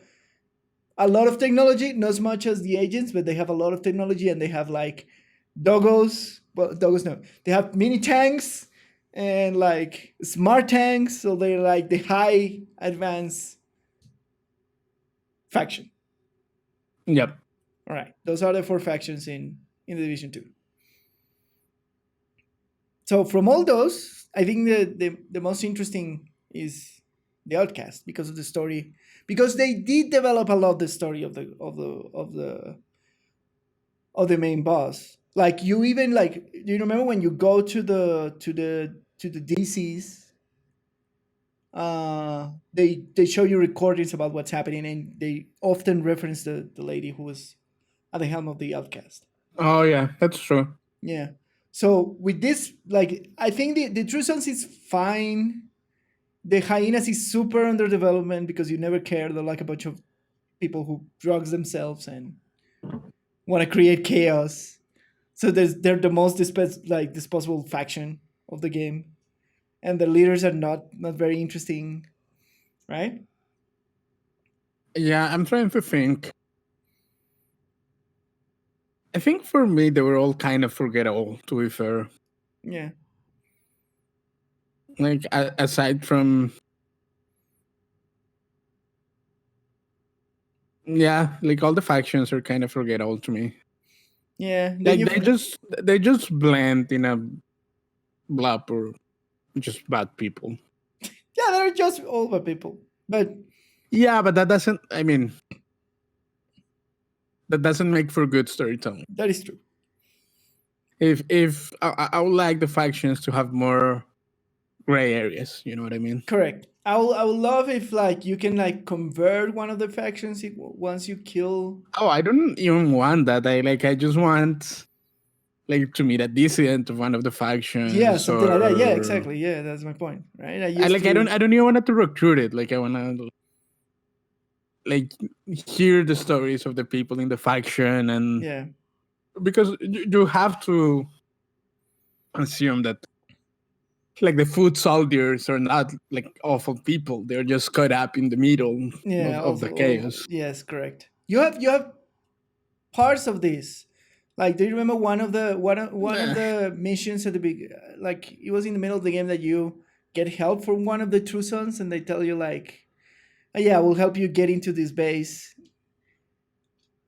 a lot of technology, not as much as the agents, but they have a lot of technology, and they have like doggos. Well, doggos no. They have mini tanks and like smart tanks, so they're like the high advanced faction. Yep. All right, those are the 4 factions in the Division 2. So from all those, I think the most interesting is the Outcast, because of the story, because they did develop a lot the story of the main boss. Like you even like, do you remember when you go to the DCs? They show you recordings about what's happening, and they often reference the lady who was at the helm of the Outcast. Oh yeah, that's true. Yeah. So with this, like, I think the True Sons is fine. The Hyenas is super under development because you never care. They're like a bunch of people who drugs themselves and want to create chaos. So they're the most disposable faction of the game, and the leaders are not very interesting, right? Yeah, I'm trying to think. I think for me, they were all kind of forgettable, to be fair. Yeah. Like, aside from... Yeah, like all the factions are kind of forgettable to me. Yeah. Like, they just blend in a blob or just bad people. Yeah, they're just all bad people. But... Yeah, but that doesn't... I mean... That doesn't make for good storytelling. That is true. If I would like the factions to have more gray areas, you know what I mean? Correct. I would love if like you can like convert one of the factions once you kill. Oh, I don't even want that. I just want like to meet a dissident of one of the factions. Yeah, something like that. Yeah, exactly. Yeah, that's my point, right? I don't even want to recruit it. Like I want to like hear the stories of the people in the faction, and yeah, because you have to assume that like the foot soldiers are not like awful people. They're just caught up in the middle of the chaos. Yes, correct. You have parts of this. Like, do you remember one of the missions at the big, like it was in the middle of the game that you get help from one of the True Sons, and they tell you like, oh, yeah, we'll help you get into this base,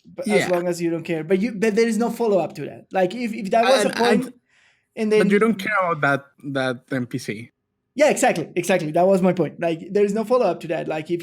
but as long as you don't care. But there is no follow up to that. Like if that was a point. And then, but you don't care about that NPC. Yeah, exactly. That was my point. Like, there is no follow up to that. Like, if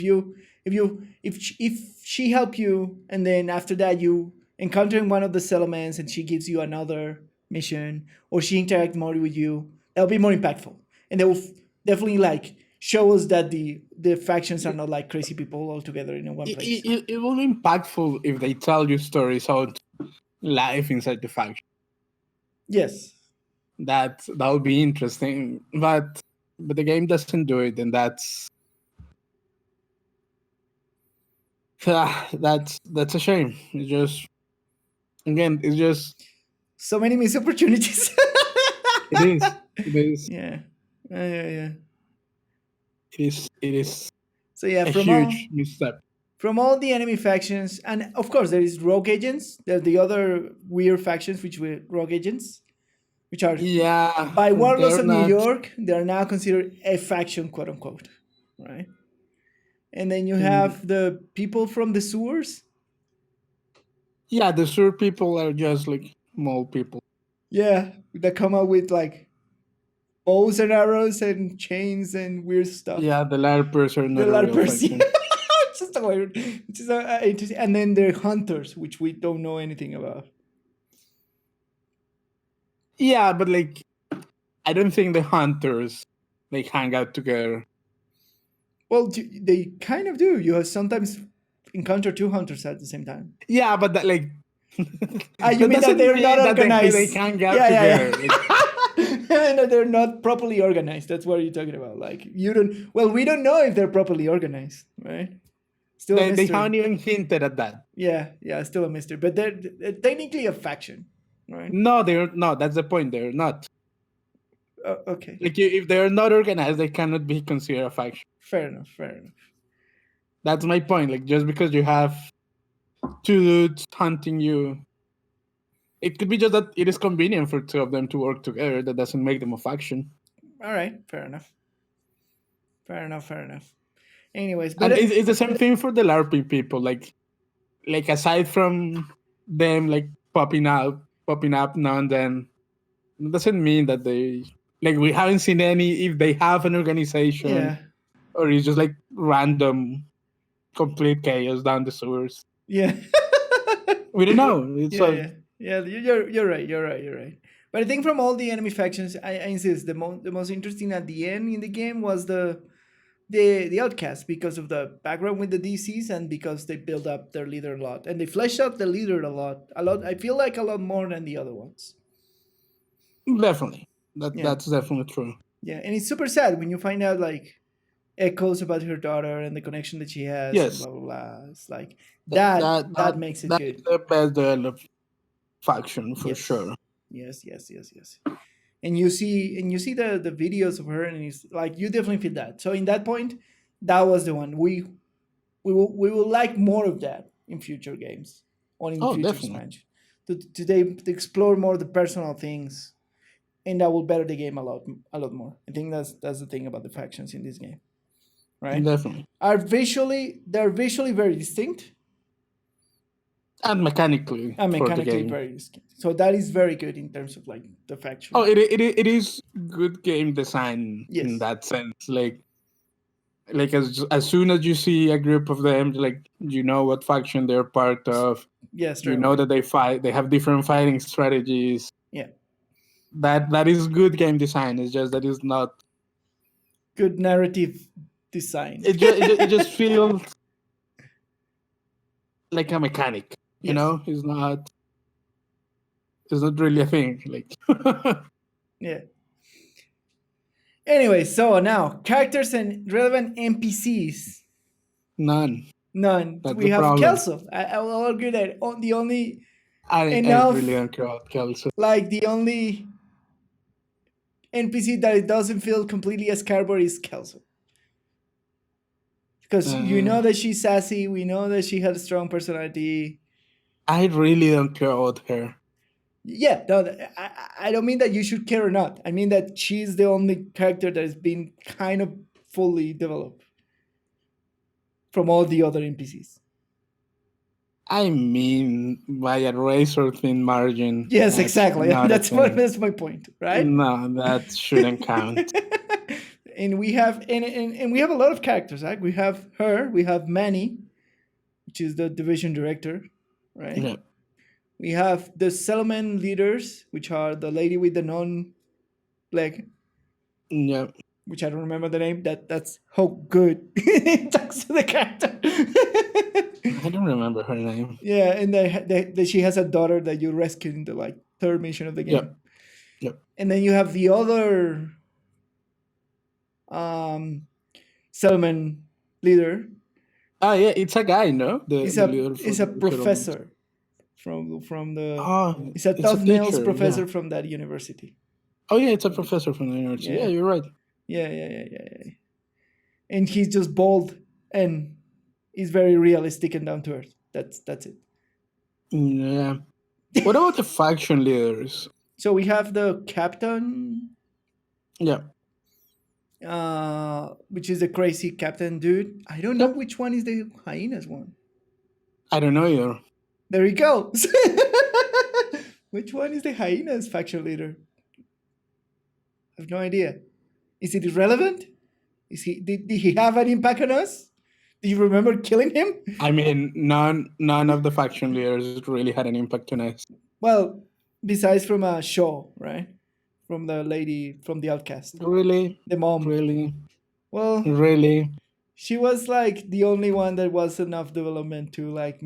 she help you, and then after that you encounter one of the settlements, and she gives you another mission, or she interact more with you, that'll be more impactful, and they will definitely like show us that the factions are not like crazy people all together in one place. It will be impactful if they tell you stories out live inside the faction. Yes, that would be interesting, but the game doesn't do it, and that's a shame. It's just so many missed opportunities. It is. Yeah. It is. So yeah, a huge misstep. From all the enemy factions, and of course there is rogue agents. There are the other weird factions, which were rogue agents, which are by Warlords of New York, they are now considered a faction, quote unquote, right? And then you have the people from the sewers. Yeah, the sewer people are just like mole people. Yeah, that come out with like bows and arrows and chains and weird stuff. Yeah, the LARPers are not the LARPers. Just a weird, just interesting. And then they're hunters, which we don't know anything about. Yeah, but like, I don't think the hunters like hang out together. Well, they kind of do. You have sometimes encounter two hunters at the same time. Yeah, but that like. You mean that they're not organized? They hang out together. Yeah. No, they're not properly organized. That's what you're talking about. Like you don't. Well, we don't know if they're properly organized, right? Still, they haven't even hinted at that. Yeah, still a mystery. But they're technically a faction, right? No, they're not. That's the point. They're not. Okay. Like if they're not organized, they cannot be considered a faction. Fair enough. That's my point. Like just because you have two dudes hunting you, it could be just that it is convenient for two of them to work together. That doesn't make them a faction. All right, fair enough. Anyways, but and it's the same thing for the LARPing people. Like aside from them like popping up now and then, it doesn't mean that they like we haven't seen any if they have an organization or it's just like random complete chaos down the sewers. Yeah. We don't know. You're right. But I think from all the enemy factions, I insist the most interesting at the end in the game was the outcasts, because of the background with the DCs and because they build up their leader a lot and they flesh out the leader a lot. I feel like a lot more than the other ones. Definitely. That's definitely true. Yeah, and it's super sad when you find out like echoes about her daughter and the connection that she has. Yes. And blah blah blah. It's like that makes it good. That's the best developed faction for sure. Yes. And you see the videos of her, and it's like you definitely feel that. So in that point, that was the one we will like more of that in future games or in future expansion. To explore more the personal things, and that will better the game a lot more. I think that's the thing about the factions in this game, right? Definitely. They're visually very distinct. And mechanically very distinct. So that is very good in terms of like the faction. Oh, it is good game design in that sense. Like as soon as you see a group of them, like you know what faction they're part of. Yes, you know that they fight. They have different fighting strategies. Yeah, that is good game design. It's just that it's not good narrative design. It just feels like a mechanic. You know, it's not really a thing. Like yeah. Anyway, so now characters and relevant NPCs. None. That's we have problem. Kelso. I will agree that the only I really don't care about Kelso. Like the only NPC that it doesn't feel completely as cardboard is Kelso. Because you know that she's sassy. We know that she has a strong personality. I really don't care about her. Yeah, no, I don't mean that you should care or not. I mean that she's the only character that has been kind of fully developed from all the other NPCs. I mean, by a razor thin margin. Yes, exactly. That's my point, right? No, that shouldn't count. And we have and we have a lot of characters, right? We have her, we have Manny, which is the division director, right? Yeah. We have the settlement leaders, which are the lady with the non-leg, Yeah. which I don't remember the name. That's how good it talks to the character. I don't remember her name. Yeah, and she has a daughter that you rescue in the like third mission of the game. Yep. And then you have the other settlement leader. Yeah, it's a guy, no? He's a professor from the. He's a tough nails professor from that university. Oh yeah, it's a professor from the university. Yeah, you're right. Yeah. And he's just bold and he's very realistic and down to earth. That's it. Yeah. What about the faction leaders? So we have the captain. Yeah. Which is the crazy captain dude. I don't know which one is the hyenas one. I don't know either. There he goes. Which one is the hyenas faction leader? I have no idea. Is it irrelevant? Did he have an impact on us? Do you remember killing him? I mean, none of the faction leaders really had an impact on us. Well, besides from a show, right? From the lady from the Outcast. Really? The mom. Really? Well, really? She was like the only one that was enough development to like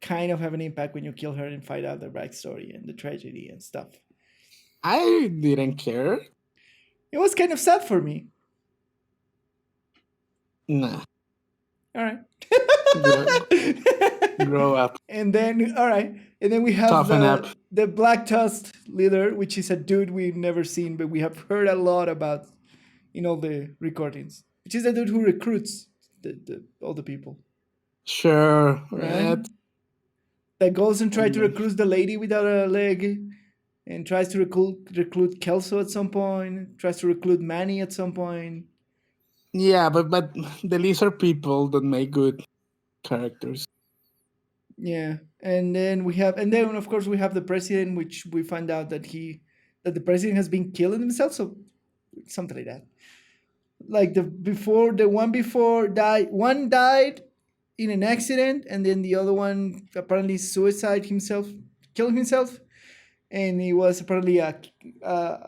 kind of have an impact when you kill her and find out the backstory and the tragedy and stuff. I didn't care. It was kind of sad for me. Nah. All right. Grow up. And then, all right. And then we have the Black Tusk leader, which is a dude we've never seen, but we have heard a lot about in all the recordings, which is the dude who recruits all the people. Sure. Right? That goes and tries to recruit the lady without a leg and tries to recruit Kelso at some point, tries to recruit Manny at some point. Yeah, but the lizard people don't make good characters. Yeah, and then of course we have the president, which we find out that the president has been killing himself, so something like that. Like one died in an accident, and then the other one apparently killed himself, and it was apparently a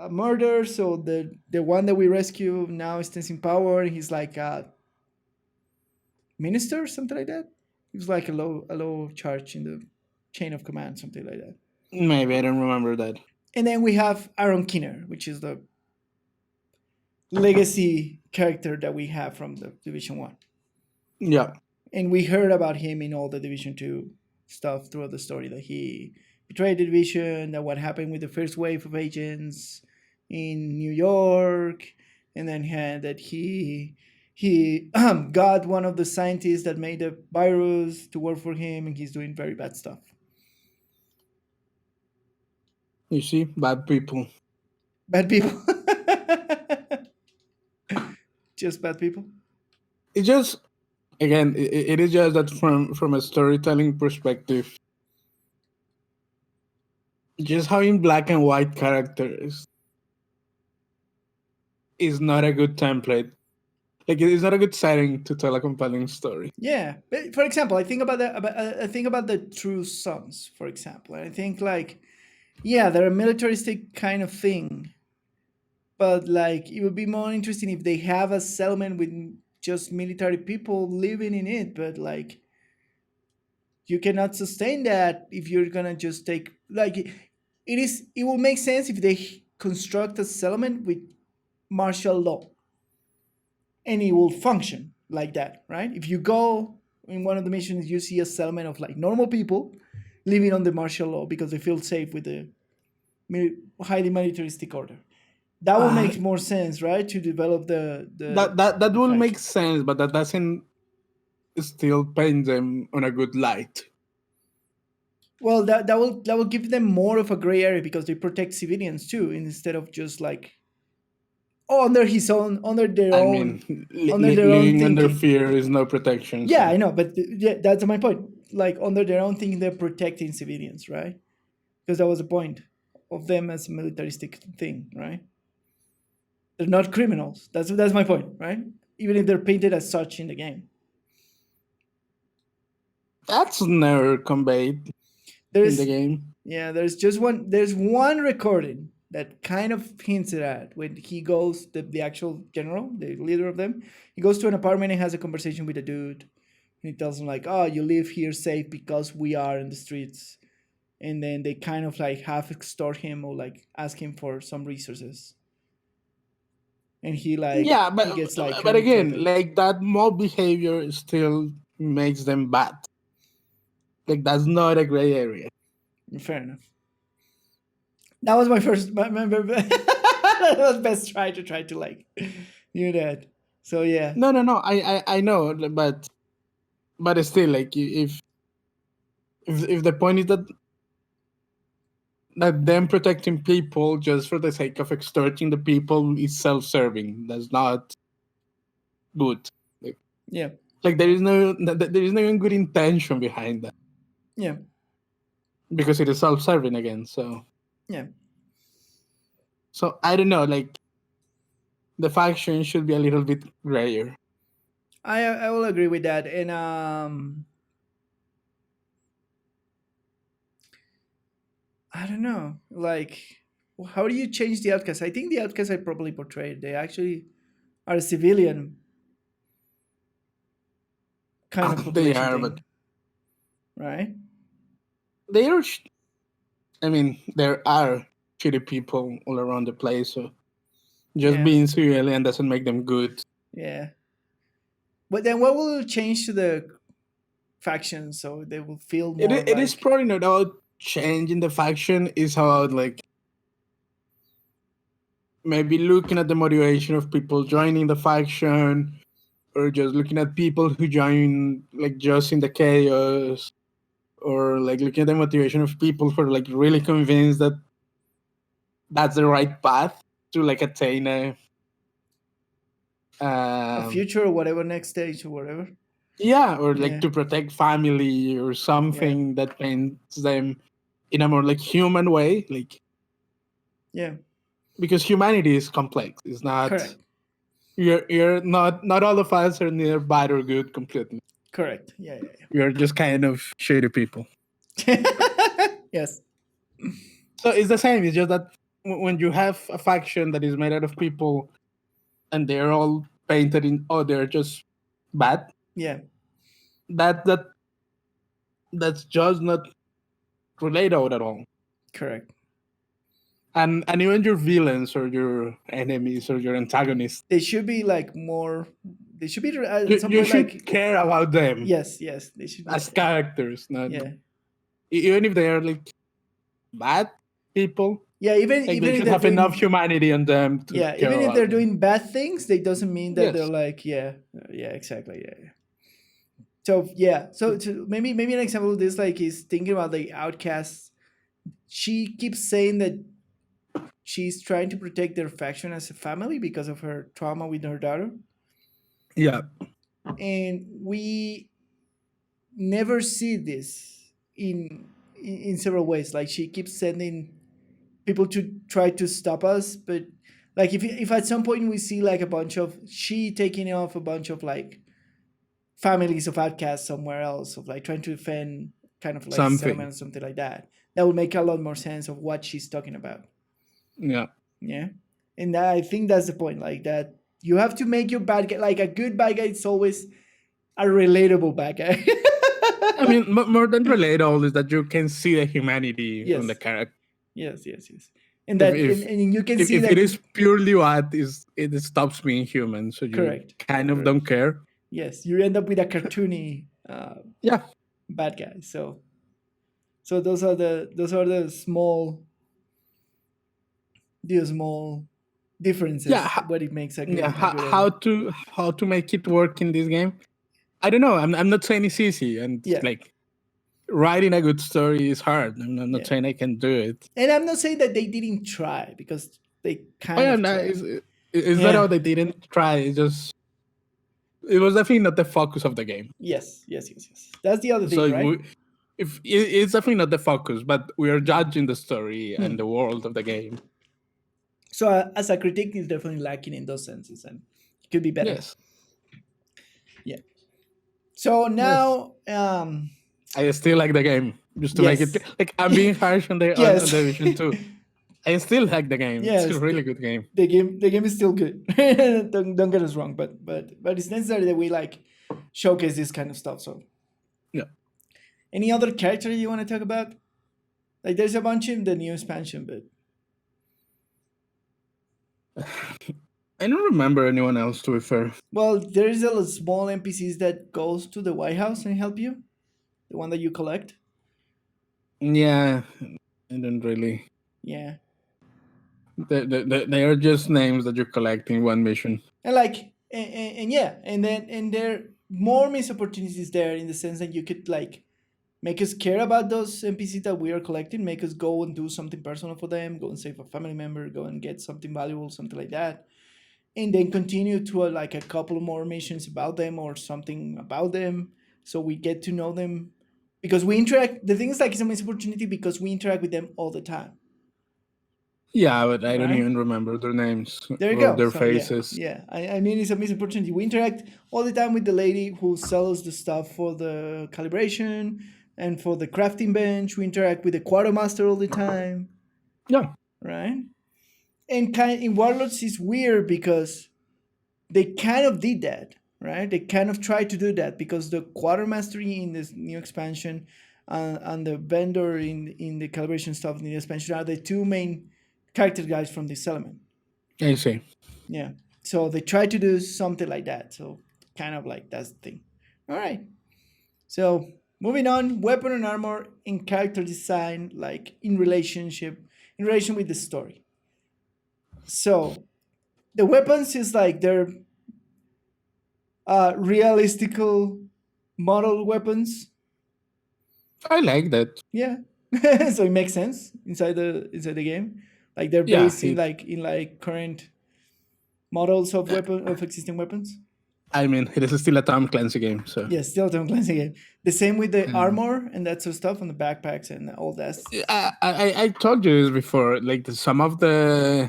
murder. So the one that we rescue now stands in power, and he's like a minister or something like that. He was like a low charge in the chain of command, something like that. Maybe I don't remember that. And then we have Aaron Kinner, which is the legacy character that we have from the Division 1. Yeah. And we heard about him in all the Division 2 stuff throughout the story, that he betrayed the Division, that what happened with the first wave of agents in New York, and then that he got one of the scientists that made the virus to work for him, and he's doing very bad stuff. You see, bad people. Bad people. Just bad people. It's just, again, it is just that from a storytelling perspective, just having black and white characters is not a good template. Like, it's not a good setting to tell a compelling story. Yeah, but for example, I think about the True Sons, for example, and I think like, yeah, they're a militaristic kind of thing, but like it would be more interesting if they have a settlement with just military people living in it. But like, you cannot sustain that if you're gonna just take like it will make sense if they construct a settlement with martial law. And it will function like that, right? If you go in one of the missions, you see a settlement of like normal people living on the martial law because they feel safe with the highly militaristic order. That will make more sense, right? To develop that will make sense, but that doesn't still paint them on a good light. Well, that will give them more of a gray area because they protect civilians too, instead of just like under their own living under fear is no protection. Yeah, so. I know, but that's my point. Like under their own thinking, they're protecting civilians, right? Because that was the point of them as a militaristic thing, right? They're not criminals. That's my point, right? Even if they're painted as such in the game. That's never conveyed. in the There's game. yeah, there's one recording that kind of hints at that when he goes, the actual general, the leader of them, he goes to an apartment and has a conversation with a dude. And he tells him like, "Oh, you live here safe because we are in the streets." And then they kind of like half extort him or like ask him for some resources. And he Yeah, gets like but kind of again, threatened. like that mob behavior still makes them bad. Like that's not a gray area. Fair enough. That was my first. That was best try to like do that. So yeah. No. I know, but still, like if the point is that them protecting people just for the sake of extorting the people is self-serving. That's not good. Yeah. Like there is no even good intention behind that. Yeah. Because it is self-serving again. So Yeah. so I don't know. Like the faction should be a little bit grayer. I will agree with that. And I don't know. Like, how do you change the outcast? I think the outcast I probably portrayed, they actually are a civilian kind of They population are, but thing, right? they are. I mean, there are shitty people all around the place. So just Yeah. being civilian doesn't make them good. Yeah. But then what will change to the faction so they will feel more It is like probably not about changing the faction. It's about like maybe looking at the motivation of people joining the faction, or just looking at people who join like just in the chaos, or like looking at the motivation of people who are like really convinced that that's the right path to like attain a future or whatever, next stage or whatever. yeah, or like Yeah. to protect family or something that paints them in a more like human way, like Yeah. because humanity is complex. It's not Correct. you're not all of us are neither bad or good completely. Correct. Yeah. We're just kind of shady people. Yeah. Yes. So it's the same. It's just that when you have a faction that is made out of people and they're all painted in, oh, they're just bad. Yeah. That's just not relatable at all. Correct. And even your villains or your enemies or your antagonists, They should be like more. They should be at some you point should like. care about them. Yes. Yes. They should. As characters, not Yeah. even if they are like bad people. Yeah. Even Like even they if should they're have doing. enough humanity on them to Yeah. care Even if about they're them. doing bad things, they doesn't mean that they're Yes. like yeah exactly yeah. So yeah. So maybe an example of this like is thinking about the outcasts. She keeps saying that she's trying to protect their faction as a family because of her trauma with her daughter. Yeah. And we never see this in several ways. Like she keeps sending people to try to stop us, but like if at some point we see like a bunch of she taking off a bunch of like families of outcasts somewhere else, of like trying to defend kind of like settlement or something like that, that would make a lot more sense of what she's talking about. Yeah. Yeah. And I think that's the point. Like that you have to make your bad guy like a good bad guy. It's always a relatable bad guy. I mean, more than relatable is that you can see the humanity on the Yes. character. Yes. And that and you can see if that it is purely what is it stops being human, so you correct. kind of don't care. Yes, you end up with a cartoony Yeah. bad guy. So those are the small differences. Yeah. What it makes a good Yeah. a good How to make it work in this game? I don't know. I'm not saying it's easy, and like writing a good story is hard. I'm not saying I can do it. And I'm not saying that they didn't try because they kind of tried. It's not how they didn't try. It was definitely not the focus of the game. Yes. That's the other thing, right? If it's definitely not the focus, but we are judging the story and the world of the game. So as a critic, it's definitely lacking in those senses, and it could be better. Yes. Yeah. So now, I still like the game. just to make it like I'm being harsh on the on the Division 2. I still like the game. Yes, it's a really good game. The game is still good. don't get us wrong, but it's necessary that we like showcase this kind of stuff. So yeah. Any other character you want to talk about? Like there's a bunch in the new expansion, but I don't remember anyone else, to be fair. Well, there's a small NPCs that goes to the White House and help you. The one that you collect. Yeah, I don't really. Yeah. They are just names that you collect in one mission. And like, and there are more missed opportunities there in the sense that you could like make us care about those NPCs that we are collecting, make us go and do something personal for them, go and save a family member, go and get something valuable, something like that. And then continue to like a couple more missions about them or something about them. So we get to know them because we interact. The thing is like it's a missed opportunity because we interact with them all the time. Yeah, but I don't even remember their names there you go. Their faces. Yeah. I mean, it's a missed opportunity. We interact all the time with the lady who sells the stuff for the calibration and for the crafting bench. We interact with the quartermaster all the time. Yeah. Right? And in Warlords is weird because they kind of did that, right? They kind of tried to do that because the quartermaster in this new expansion and the vendor in the calibration stuff in the expansion are the two main character guys from this element. I see. Yeah. So they try to do something like that. So kind of like that's the thing. All right. So moving on, weapon and armor in character design, like in relation with the story. So the weapons is like they're realistical model weapons. I like that. Yeah. So it makes sense inside the game. Like they're based in like current models of existing weapons. I mean, it is still a Tom Clancy game, so yeah, still a Tom Clancy game. The same with the armor and that sort of stuff, and the backpacks and all that. I told you this before. Like some of the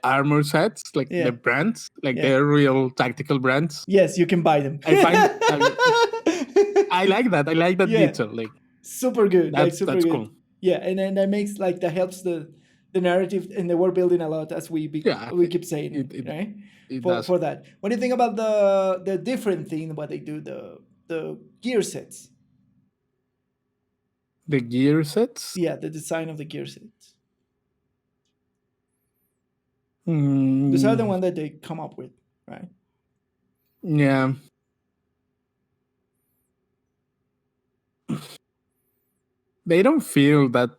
armor sets, like the brands, they're real tactical brands. Yes, you can buy them. I like that. I like that detail. Like super good. That's good. Cool. Yeah, and then that makes that helps the narrative and the world building a lot, as we keep saying it right? For that. What do you think about the different thing what they do, the gear sets? The gear sets? Yeah, the design of the gear sets. Those are the one that they come up with, right? Yeah. They don't feel that,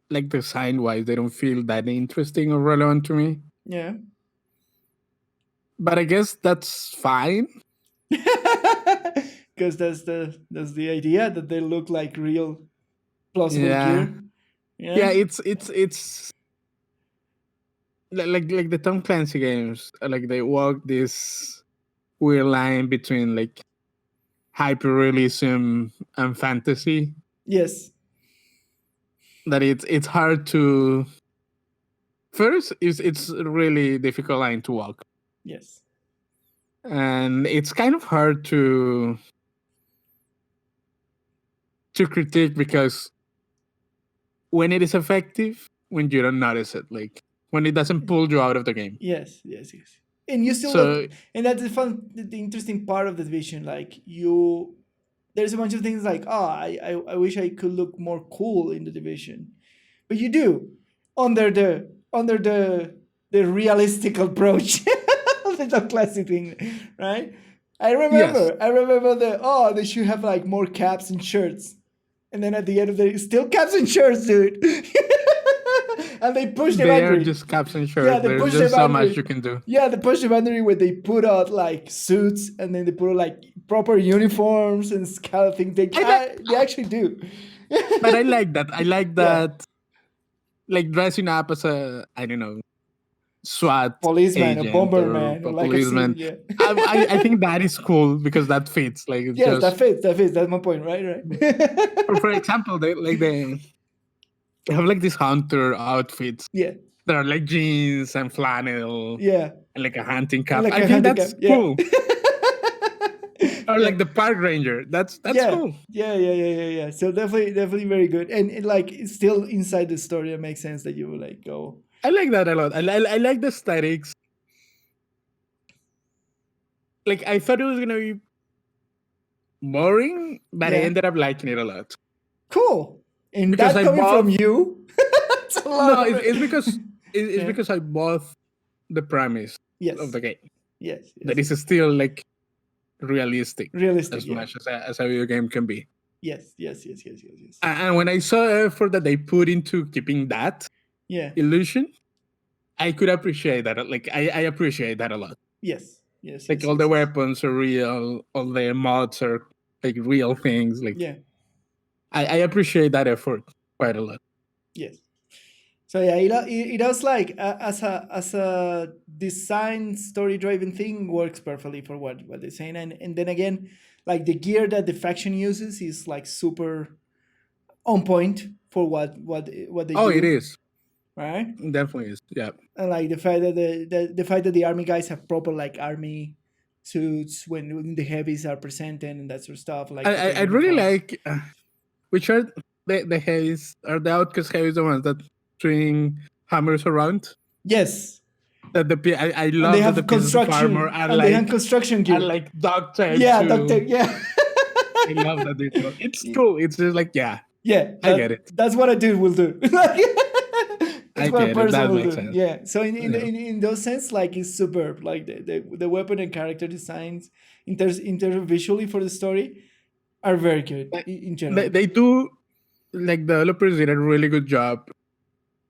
like design-wise, they don't feel that interesting or relevant to me. Yeah. But I guess that's fine. Because that's the idea that they look like real plausible gear. Yeah, it's like the Tom Clancy games. Like they walk this weird line between like hyperrealism and fantasy. Yes. That it's hard to. First, it's a really difficult line to walk. Yes. And it's kind of hard to critique because when it is effective, when you don't notice it, like when it doesn't pull you out of the game. Yes. And you still and that's the interesting part of the Division. Like there's a bunch of things like, I wish I could look more cool in the Division, but you do under the realistic approach. The classic thing, right? I remember they should have like more caps and shirts, and then at the end of the still caps and shirts, dude. And they push the boundary. They're just caps and shirts. Yeah, there's just so much you can do. Yeah, they push the boundary where they put out like suits and then they put out like proper uniforms and kind of things. They actually do. But I like that. I like that. Like dressing up as a, I don't know, SWAT policeman, a bomberman, or like policeman. I think that is cool because that fits. Like that fits. That's my point, right? For example, they have like these hunter outfits. Yeah. That are like jeans and flannel. Yeah. And like a hunting cap. I think that's cool. Or like the park ranger. That's cool. Yeah. So definitely very good, and like it's still inside the story. It makes sense that you would like go. I like that a lot. I like the aesthetics. Like I thought it was gonna be boring, but I ended up liking it a lot. Cool. And because that coming from you, it's a lot. No, it's because because I bought the premise of the game. Yes. That is still like realistic as much as a video game can be. Yes. And when I saw effort that they put into keeping that illusion, I could appreciate that. Like I appreciate that a lot. Yes. Like all the weapons are real, all the mods are like real things. Like I appreciate that effort quite a lot. Yes. So it does like as a design story driven thing works perfectly for what they're saying, and then again, like the gear that the faction uses is like super on point for what they do. Oh, it is. Right? It definitely is. Yeah. And like the fact that the fact that the army guys have proper like army suits when the heavies are presented and that sort of stuff. Like I really like which are the heavies are the outcast heavies the ones that swing hammers around. Yes. That I love that the pieces of armor are and like they have construction gear. are like duct tape. Yeah, duct tape. Yeah. I love that they do. It's cool. It's just like I get it. That's what a dude will do. That's what a person will do. Sense. Yeah. So in those sense, like it's superb. Like the weapon and character designs in terms visually for the story are very good in general. They do, like the developers did a really good job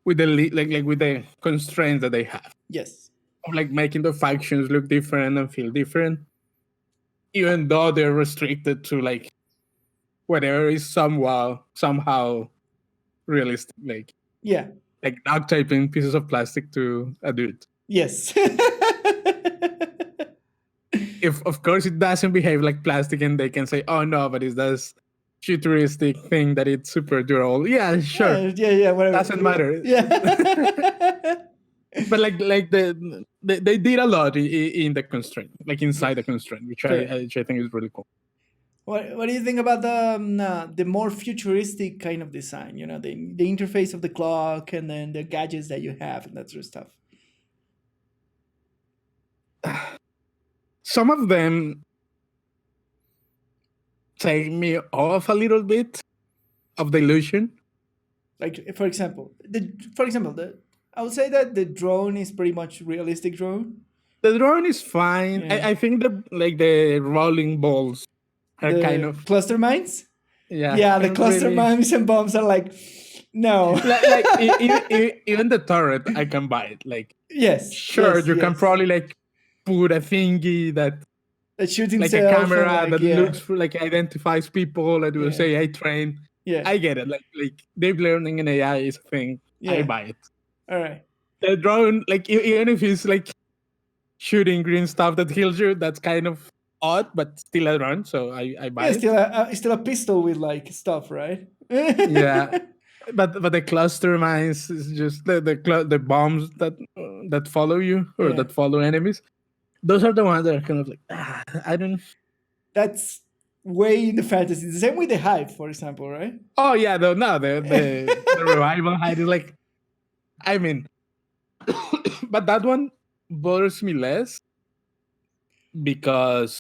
with the like with the constraints that they have. Yes. Of like making the factions look different and feel different, even though they're restricted to like whatever is somehow realistic. Like like duct taping pieces of plastic to a dude. Yes. If of course it doesn't behave like plastic, and they can say, "Oh no, but it's this futuristic thing that it's super durable." Yeah, sure. Yeah. Whatever. Doesn't matter. Yeah. But like they did a lot in the constraint, like inside the constraint, which I think is really cool. What do you think about the more futuristic kind of design? You know, the interface of the clock and then the gadgets that you have and that sort of stuff. Some of them take me off a little bit of the illusion. Like for example, I would say that the drone is pretty much realistic drone. The drone is fine. Yeah. I think the rolling balls are kind of cluster mines. Yeah, the cluster mines and bombs are like no. like even the turret, I can buy it. Like sure, you can probably like put a thingy that shoots like a camera that looks for, like identifies people that will say I train. Yeah, I get it. Like deep learning and AI is a thing. Yeah. I buy it. All right. The drone, like even if it's like shooting green stuff that heals you, that's kind of odd, but still a drone. So I buy it. Still a pistol with like stuff, right? Yeah. But the cluster mines is just the bombs that follow you or that follow enemies. Those are the ones that are kind of like I don't. That's way in the fantasy. The same with the Hive, for example, right? Oh yeah, the revival Hive is like, I mean, but that one bothers me less because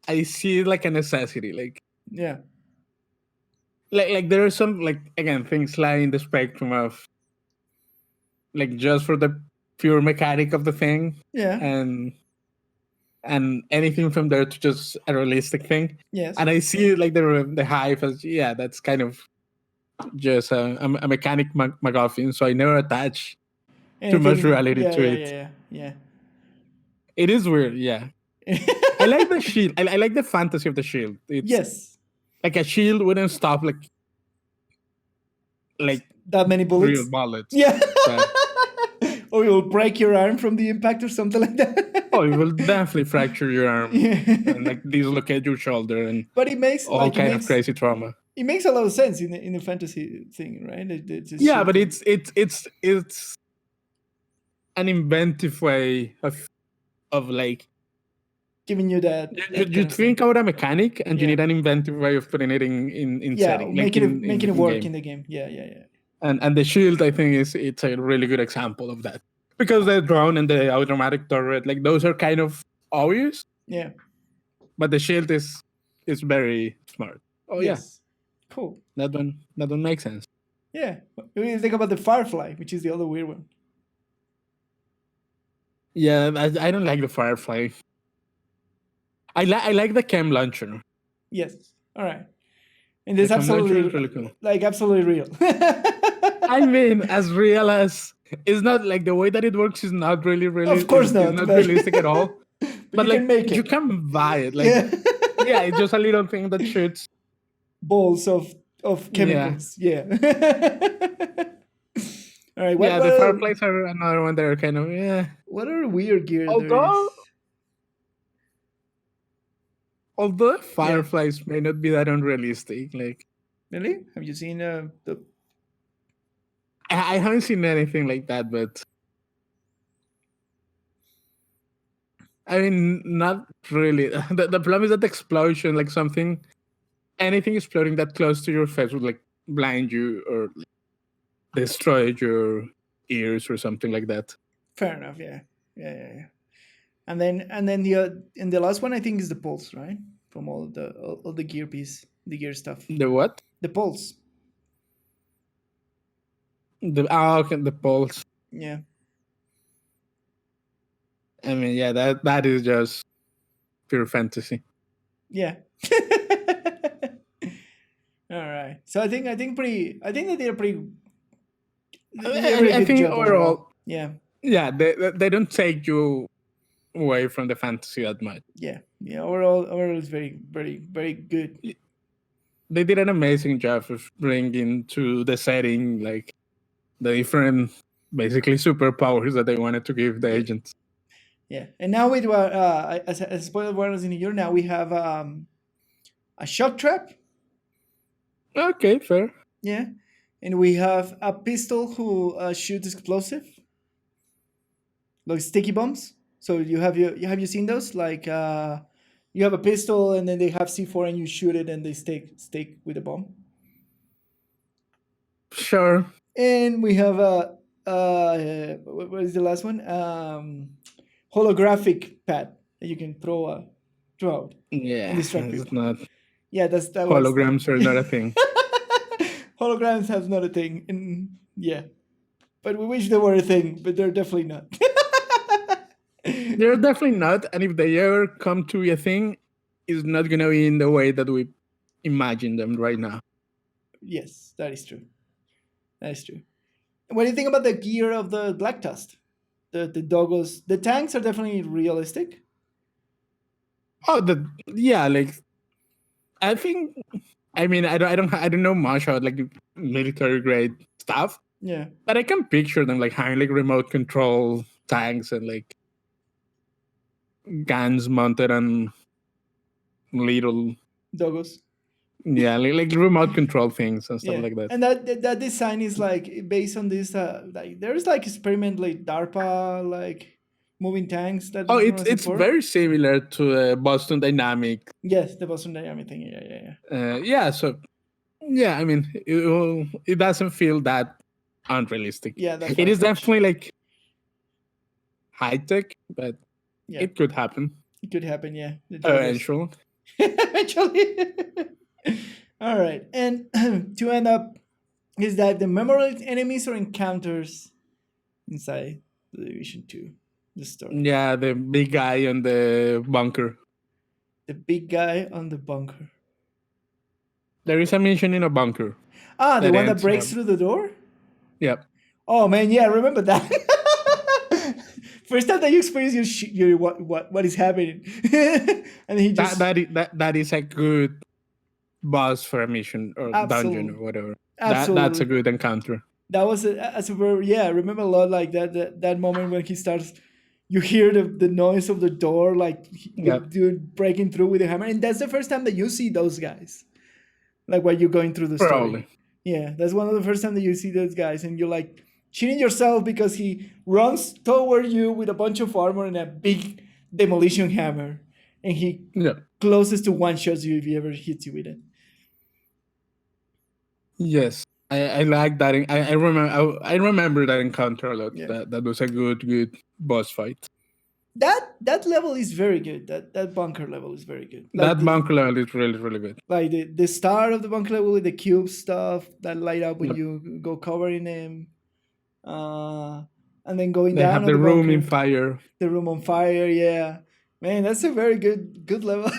I see it like a necessity. Like like there are some like again things lying in the spectrum of like just for the pure mechanic of the thing. Yeah. And anything from there to just a realistic thing. Yes. And I see like the Hive as that's kind of just a mechanic MacGuffin. So I never attach too much reality to it. Yeah. It is weird. Yeah. I like the shield. I like the fantasy of the shield. It's like a shield wouldn't stop like that many bullets. Real bullets. Yeah. Or you'll break your arm from the impact or something like that. Oh, you will definitely fracture your arm and like dislocate your shoulder and but it makes all kind of crazy trauma. It makes a lot of sense in the fantasy thing, right? But it's an inventive way of like giving you that. You think out a mechanic, and you need an inventive way of putting it in setting, making it work in the game. Yeah. And the shield, I think, it's a really good example of that, because the drone and the automatic turret, like those are kind of obvious. Yeah. But the shield is very smart. Oh yes. Yeah. Cool. That one makes sense. Yeah. What do you think about the Firefly, which is the other weird one? Yeah, I don't like the Firefly. I like the chem launcher. Yes. All right. And it's absolutely really cool. Like absolutely real. I mean, as real as it's not, like the way that it works is not really of course not. It's not realistic at all. but you like, can make it. You can buy it. Like yeah, it's just a little thing that shoots balls of chemicals. Yeah. All right. The Fireplace are another one that are kind of What are weird gear? Although Fireflies may not be that unrealistic, like. Really? Have you seen the? I haven't seen anything like that, but I mean, not really. The problem is that the explosion, like anything exploding that close to your face would like blind you or like, destroy your ears or something like that. Fair enough. Yeah. And then the last one I think is the pulse, right? From all the gear the gear stuff. The what? The pulse. The pulse. Yeah. I mean, yeah, that is just pure fantasy. Yeah. All right. So I think they did a pretty. I think overall. Yeah. Yeah, they don't take you away from the fantasy that much. Yeah. Overall, it's very, very, very good. They did an amazing job of bringing to the setting like the different, basically superpowers that they wanted to give the agents. Yeah, and now with as spoiled warnings in here, now we have a shock trap. Okay, fair. Yeah, and we have a pistol who shoots explosive, like sticky bombs. So have you seen those? Like you have a pistol and then they have C4 and you shoot it and they stick with a bomb. Sure. And we have what is the last one? Holographic pad that you can throw out. Yeah, it's not. Yeah, that holograms are not a thing. Holograms have not a thing, and yeah, but we wish they were a thing, but they're definitely not. They're definitely not, and if they ever come to be a thing, it's not going to be in the way that we imagine them right now. Yes, that is true. What do you think about the gear of the Black Tusk? The doggos, the tanks are definitely realistic. Oh, like I think. I mean, I don't know much about like military grade stuff. Yeah, but I can picture them like having like remote control tanks and like guns mounted on little doggos. Yeah, like remote control things and stuff like that. And that design is like based on this. Like there's like experiment like DARPA like moving tanks. That it's very similar to the Boston Dynamic. Yes, the Boston Dynamic thing. Yeah. So yeah, I mean, it doesn't feel that unrealistic. Yeah, it is definitely like high tech, but it could happen. It could happen, yeah. Eventually. All right, and to end up is that the memorable enemies or encounters inside the Division 2, the story. Yeah, the big guy on the bunker. The big guy on the bunker. There is a mission in a bunker. The one that breaks through the door? Yep. Oh man, yeah, I remember that. First time that you experience your what is happening, and he just that is a good boss for a mission or dungeon or whatever. That's a good encounter. That was I remember a lot like that moment when he starts. You hear the noise of the door, like the dude breaking through with a hammer, and that's the first time that you see those guys. Like while you're going through the story. Probably. Yeah, that's one of the first time that you see those guys, and you're like cheating yourself because he runs toward you with a bunch of armor and a big demolition hammer, and he closest to one shots you if he ever hits you with it. Yes, I like that. I remember that encounter a lot. Yeah. That was a good boss fight. That level is very good. That bunker level is very good. Like bunker level is really good. Like the start of the bunker level with the cube stuff that light up when you go covering them, and then going down. They have the room in fire. The room on fire, yeah. Man, that's a very good level.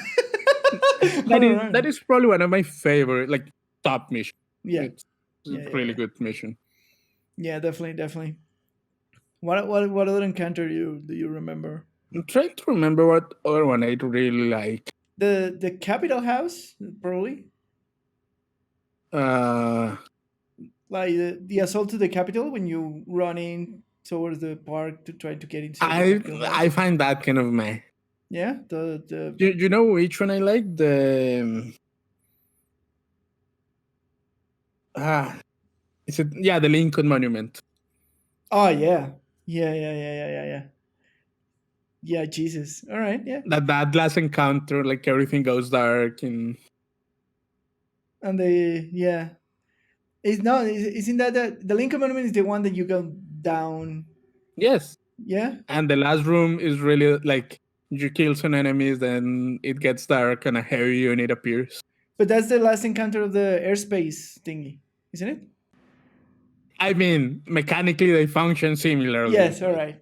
that is probably one of my favorite, like top missions. Yeah, it's a really good mission. Yeah, definitely. What other encounter do you remember? I'm trying to remember what other one I really like. The Capitol House, probably. Like the assault to the Capitol when you run in towards the park to try to get into. I find that kind of meh. Yeah, you know which one I like? The is it the Lincoln Monument? Oh yeah. Yeah, Jesus. All right, yeah. That last encounter, like everything goes dark and isn't that the Lincoln Monument is the one that you go down? Yes. Yeah. And the last room is really like you kill some enemies, then it gets dark and a heavy unit appears. But that's the last encounter of the airspace thingy, isn't it? I mean, mechanically they function similarly. Yes, all right.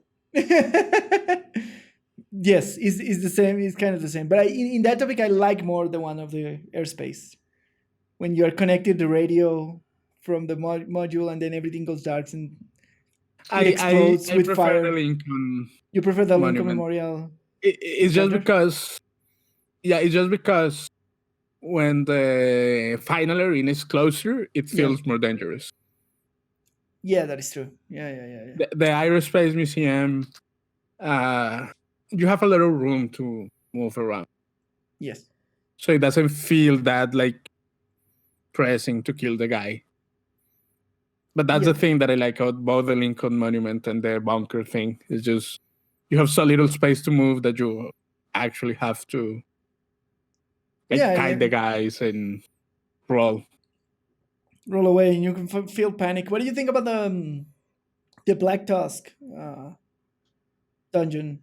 Yes, it's the same. It's kind of the same. But in that topic, I like more the one of the airspace. When you are connected to radio from the module and then everything goes dark and it explodes with fire. The Lincoln you prefer the Lincoln Memorial? It's just because... Yeah, it's just because when the final arena is closer, it feels more dangerous. Yeah, that is true. Yeah. The Aerospace Museum, you have a lot of room to move around. Yes. So it doesn't feel that like pressing to kill the guy. But that's the thing that I like about both the Lincoln Monument and the bunker thing. It's just you have so little space to move that you actually have to guide the guys and roll away, and you can feel panic. What do you think about the Black Tusk dungeon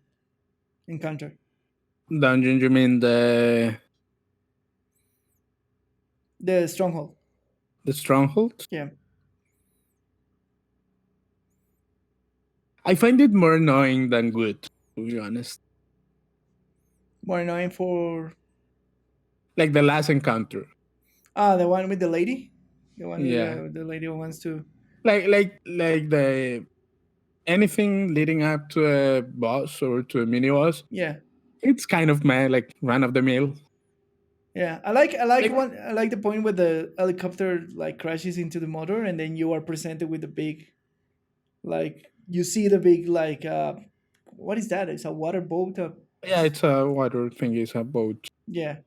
encounter? Dungeon, you mean the stronghold? The stronghold? Yeah. I find it more annoying than good, to be honest. More annoying for... Like the last encounter. The one with the lady? The one with the lady who wants to... Like the... Anything leading up to a boss or to a mini-boss. Yeah. It's kind of like run of the mill. Yeah. I like the point where the helicopter like crashes into the motor and then you are presented with the big... Like... You see the big, like, what is that? It's a water boat? Yeah, it's a water thing. It's a boat. Yeah.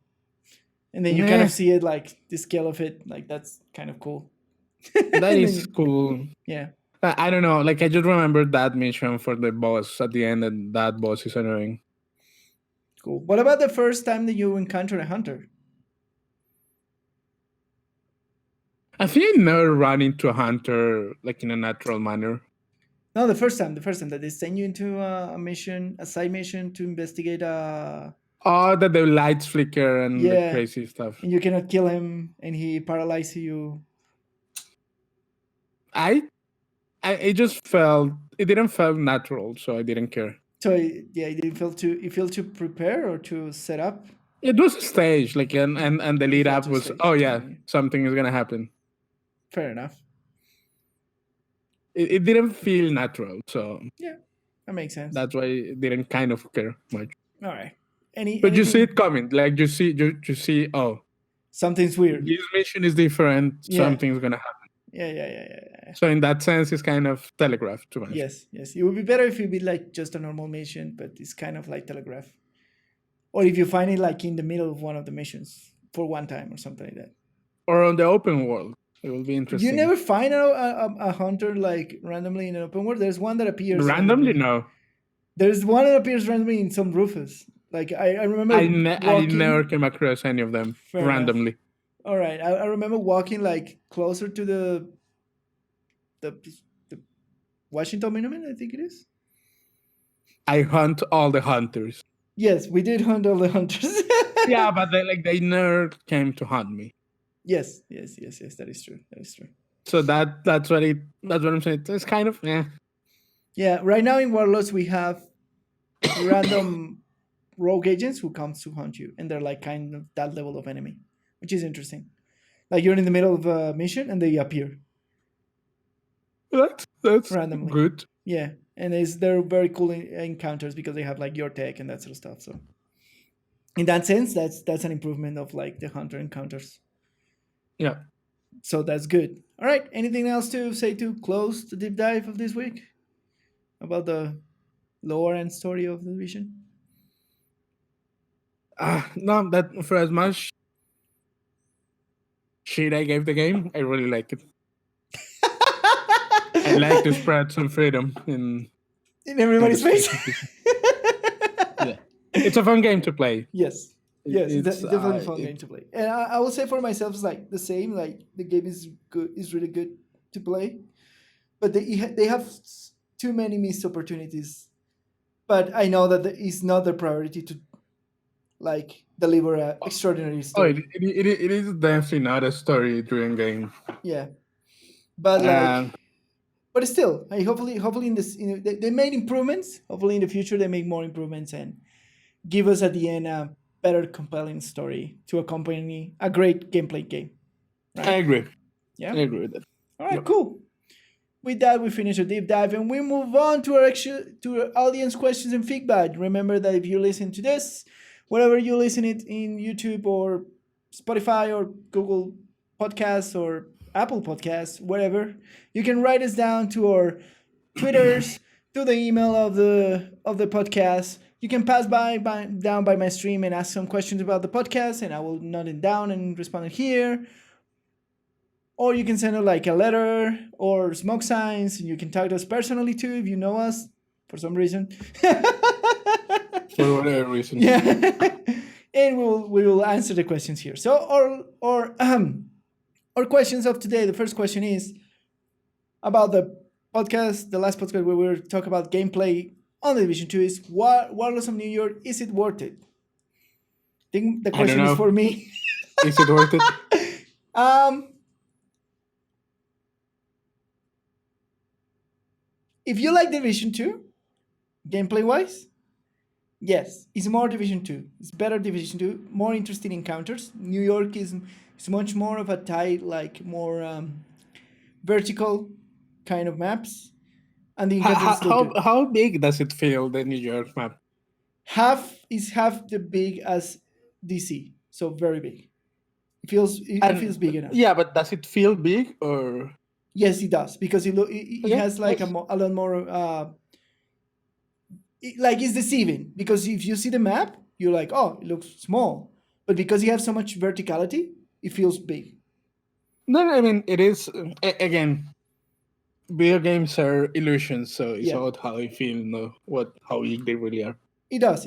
And then you kind of see it, like, the scale of it. Like, that's kind of cool. That is cool. Yeah. I don't know. Like, I just remember that mission for the boss at the end, and that boss is annoying. Cool. What about the first time that you encounter a hunter? I think I never ran into a hunter, like, in a natural manner. No, the first time that they send you into a side mission to investigate that the lights flicker and the crazy stuff. And you cannot kill him and he paralyzes you. It didn't feel natural, so I didn't care. So it didn't feel to prepare or to set up? It was a stage, like and the lead up was something is gonna happen. Fair enough. It didn't feel natural, so yeah, that makes sense. That's why it didn't kind of care much. All right. But you see it coming, like you see. Oh, something's weird. This mission is different. Yeah. Something's gonna happen. Yeah. So in that sense, it's kind of telegraphed to me. Yes. It would be better if it be like just a normal mission, but it's kind of like telegraph. Or if you find it like in the middle of one of the missions for one time or something like that. Or on the open world. It will be interesting. You never find a hunter like randomly in an open world? There's one that appears... Randomly? No. There's one that appears randomly in some Rufus. Like I remember I never walking. came across any of them Fair enough. randomly. All right, I remember walking like closer to the the Washington Monument, I think it is. I hunt all the hunters. Yes, we did hunt all the hunters. Yeah, but they never came to hunt me. Yes. That is true. That is true. So that's what I'm saying. It's kind of Yeah, right now in Warlords we have random rogue agents who comes to hunt you, and they're like kind of that level of enemy, which is interesting. Like you're in the middle of a mission and they appear that's randomly. good. Yeah, and they're very cool encounters because they have like your tech and that sort of stuff. So in that sense, that's an improvement of like the hunter encounters. Yeah. So that's good. All right. Anything else to say to close the deep dive of this week about the lore and story of the Division? No, that for as much shit I gave the game, I really like it. I like to spread some freedom in everybody's face. Yeah, it's a fun game to play. Yes, it's definitely a fun game to play. And I will say for myself, it's like the same. Like the game is good, is really good to play, but they have too many missed opportunities. But I know that it's not their priority to like deliver an extraordinary story. It is definitely not a story-driven game. Yeah, but like, but still, hopefully in this, they made improvements. Hopefully in the future they make more improvements and give us at the end a better, compelling story to accompany a great gameplay game. Right? I agree. Yeah, I agree with that. All right, cool. With that, we finish a deep dive and we move on to our audience questions and feedback. Remember that if you listen to this, wherever you listen it in YouTube or Spotify or Google Podcasts or Apple Podcasts, wherever, you can write us down to our Twitters, to the email of the podcast. You can pass down by my stream and ask some questions about the podcast, and I will note it down and respond here. Or you can send like a letter or smoke signs, and you can talk to us personally too if you know us for some reason. For whatever reason. Yeah. And we will answer the questions here. So our questions of today. The first question is about the podcast, the last podcast where we were talking about gameplay on the Division 2 is Warlords of New York, is it worth it? I think the question is for me. Is it worth it? If you like Division 2, gameplay-wise, yes, it's more Division 2. It's better Division 2, more interesting encounters. New York is much more of a tight, like more vertical kind of maps. And the encounters how big does it feel, the New York map? Half the big as DC, so very big. It feels big enough. Yeah, but does it feel big or? Yes, it does, because it has like a lot more. Like it's deceiving, because if you see the map, you're like, oh, it looks small, but because you have so much verticality, it feels big. No, I mean it is again. Video games are illusions, so it's about how you feel, how big they really are. It does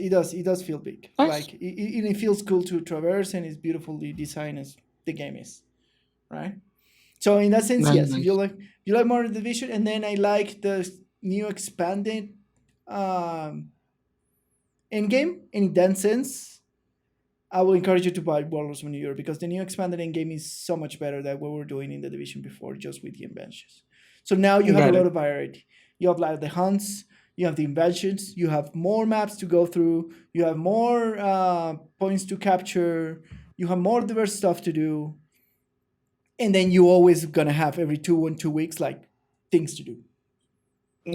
feel big. Nice. Like it feels cool to traverse, and it's beautifully designed as the game is, right? So in that sense, nice, yes, nice. You like more Division, and then I like the new expanded endgame. And in that sense, I will encourage you to buy Warlords of New York, because the new expanded endgame is so much better than what we were doing in the Division before, just with the inventions. So now you have a lot of variety. You have like the hunts, you have the inventions, you have more maps to go through, you have more points to capture, you have more diverse stuff to do. And then you always gonna have every 2 weeks like things to do.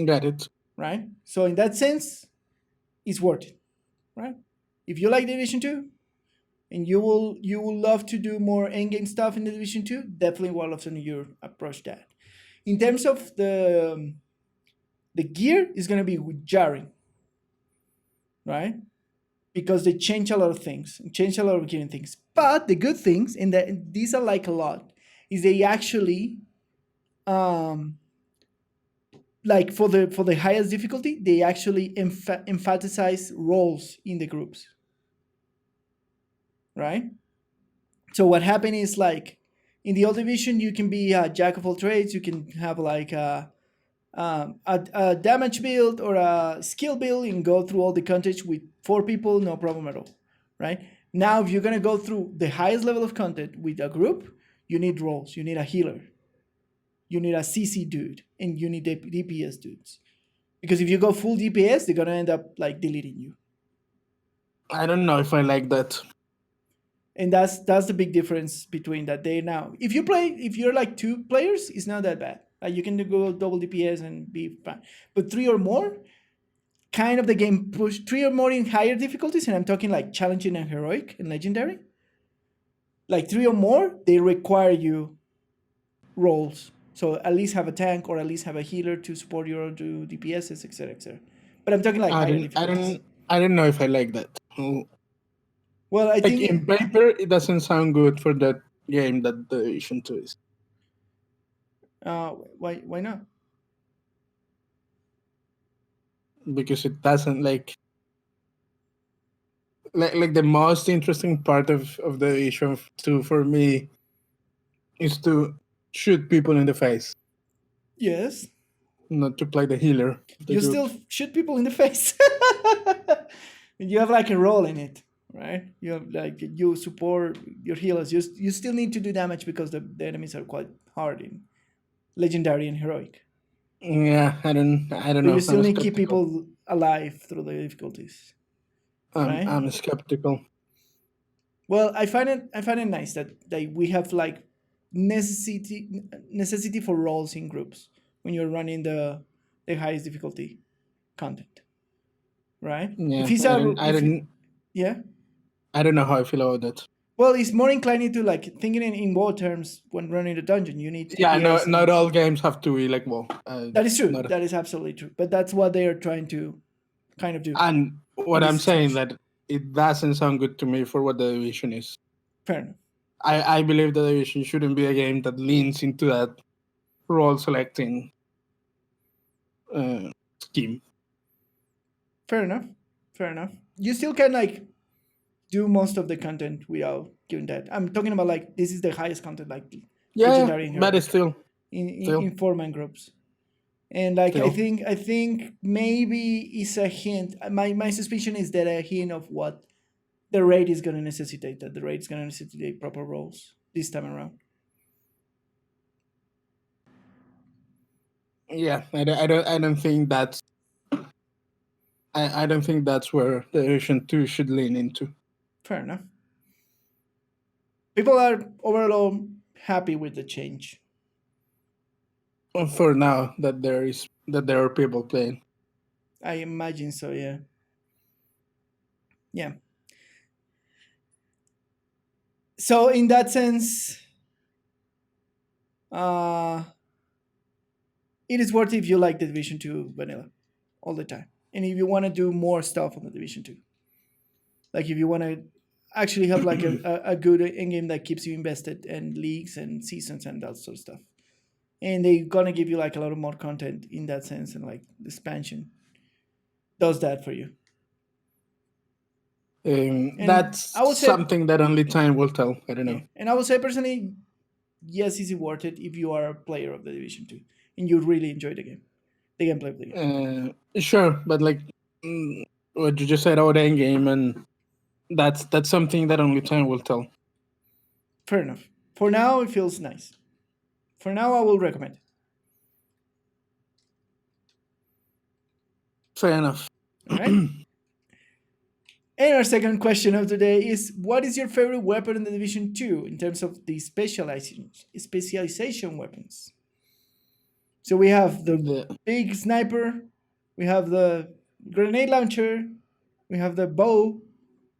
Got it. Right? So in that sense, it's worth it. Right? If you like Division 2 and you will love to do more endgame stuff in the Division 2, definitely Warlords of New York approach that. In terms of the gear, is gonna be jarring. Right? Because they change a lot of things, change a lot of gearing things. But the good things, and these I like a lot, is they actually, like for the highest difficulty, they actually emphasize roles in the groups. right? So what happened is like in the old division, you can be a jack of all trades. You can have like a damage build or a skill build and go through all the content with 4 people, no problem at all, right? Now, if you're gonna go through the highest level of content with a group, you need roles. You need a healer, you need a CC dude, and you need DPS dudes. Because if you go full DPS, they're gonna end up like deleting you. I don't know if I like that. And that's the big difference between that day now. If you're like 2 players, it's not that bad. Like you can go double DPS and be fine. But 3 or more, kind of the game push 3 or more in higher difficulties, and I'm talking like challenging and heroic and legendary. Like 3 or more, they require you roles. So at least have a tank or at least have a healer to support your do DPSs, etc., etc. But I'm talking like higher difficulties. I don't know if I like that. Well, I think in paper it doesn't sound good for that game that the Division 2 is. Why not? Because it doesn't like the most interesting part of the Division 2 for me is to shoot people in the face. Yes. Not to play the healer. You still shoot people in the face. You have like a role in it, right? You have like you support your healers. You still need to do damage because the enemies are quite hard in legendary and heroic. Yeah, I don't But know. you still need to keep people alive through the difficulties. Right? I'm skeptical. Well, I find it nice that we have like necessity for roles in groups when you're running the highest difficulty content, right? Yeah, yeah. I don't know how I feel about that. Well, it's more inclined to like thinking in war terms when running the dungeon. You need not all games have to be like war. That is true. That is absolutely true. But that's what they are trying to kind of do. And what I'm saying that it doesn't sound good to me for what the Division is. Fair enough. I believe the Division shouldn't be a game that leans into that role selecting scheme. Fair enough. You still can like do most of the content without giving that. I'm talking about like this is the highest content, like legendary, but it's still in 4-man groups. And like still. I think maybe it's a hint. My suspicion is that a hint of what the raid is going to necessitate. That the raid is going to necessitate proper roles this time around. Yeah, I don't think that's. I don't think that's where the Division 2 should lean into. Fair enough. People are overall happy with the change. Well, for now, that there are people playing. I imagine so. Yeah. Yeah. So in that sense, it is worth it if you like the Division 2 vanilla all the time, and if you want to do more stuff on the Division 2. Like if you want to actually have like a good in-game that keeps you invested and leagues and seasons and that sort of stuff. And they're going to give you like a lot of more content in that sense, and like the expansion does that for you. That's something that only time will tell. I don't know. And I would say personally, yes, is it worth it if you are a player of the Division 2 and you really enjoy the gameplay of the game. Sure, but like what you just said about end game, and that's something that only time will tell. Fair enough. For now, it feels nice. For now, I will recommend it. Fair enough. All right. And our second question of today is, what is your favorite weapon in the Division 2 in terms of the specialization weapons? So we have the big sniper, we have the grenade launcher, we have the bow,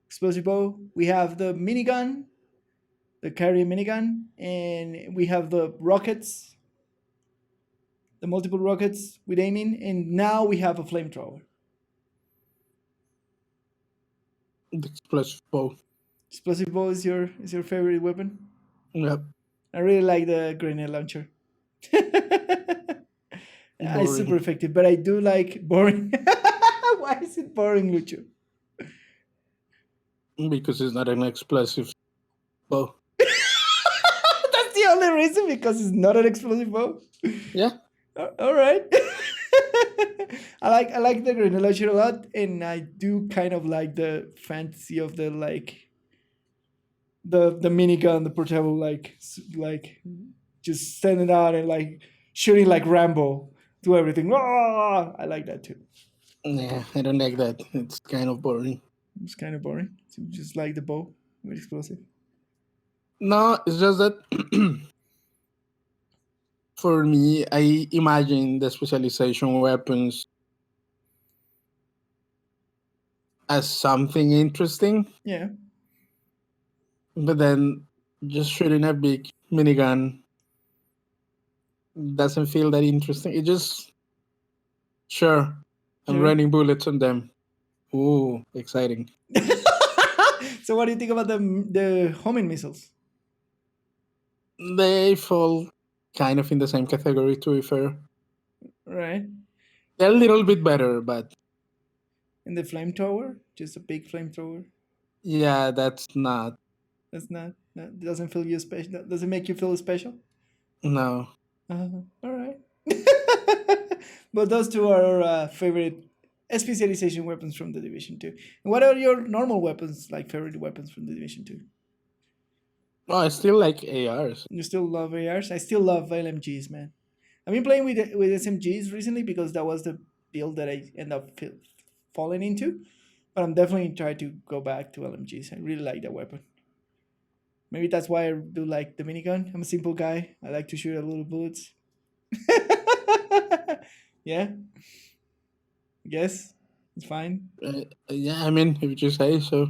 explosive bow, we have the minigun, the carry minigun, and we have the rockets, the multiple rockets with aiming, and now we have a flamethrower. The explosive bow. Explosive bow is your favorite weapon? Yep. I really like the grenade launcher. It's super effective, but I do like boring. Why is it boring, Lucho? Because it's not an explosive bow. That's the only reason, because it's not an explosive bow? Yeah. All right. I like the granular a lot, and I do kind of like the fantasy of the the minigun, the portable, like just standing out and like shooting like Rambo, do everything. Ah! I like that too. Yeah, I don't like that. It's kind of boring. It's kind of boring. So just like the bow with explosive. No, it's just that for me, I imagine the specialization weapons as something interesting. Yeah. But then just shooting a big minigun doesn't feel that interesting. It just, sure, I'm running bullets on them. Ooh, exciting. So what do you think about the homing missiles? They fall kind of in the same category, to be fair. Right. They're a little bit better, but... And the flamethrower? Just a big flamethrower? Yeah, that's not... That's not... That doesn't feel you special? That doesn't make you feel special? No. All right. But those two are our favorite specialization weapons from the Division 2. And what are your normal weapons, like favorite weapons from the Division 2? Oh, I still like ARs. You still love ARs? I still love LMGs, man. I've been playing with SMGs recently because that was the build that I end up falling into. But I'm definitely trying to go back to LMGs. I really like that weapon. Maybe that's why I do like the minigun. I'm a simple guy. I like to shoot at little bullets. Yeah. I guess it's fine. Yeah, I mean, if you say so.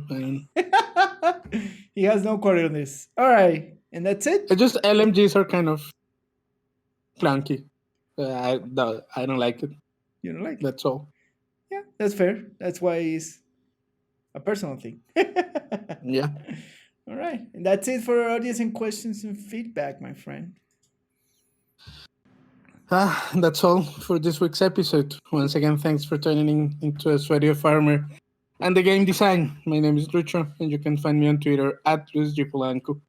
He has no quarter on this. All right, and that's it. Just LMGs are kind of clunky. I don't like it. You don't like it? That's all. Yeah, that's fair. That's why it's a personal thing. Yeah. All right, and that's it for our audience and questions and feedback, my friend. That's all for this week's episode. Once again, thanks for tuning into The Sweaty Farmer and the Game Design. My name is Lucho, and you can find me on Twitter at LuisGPolanco.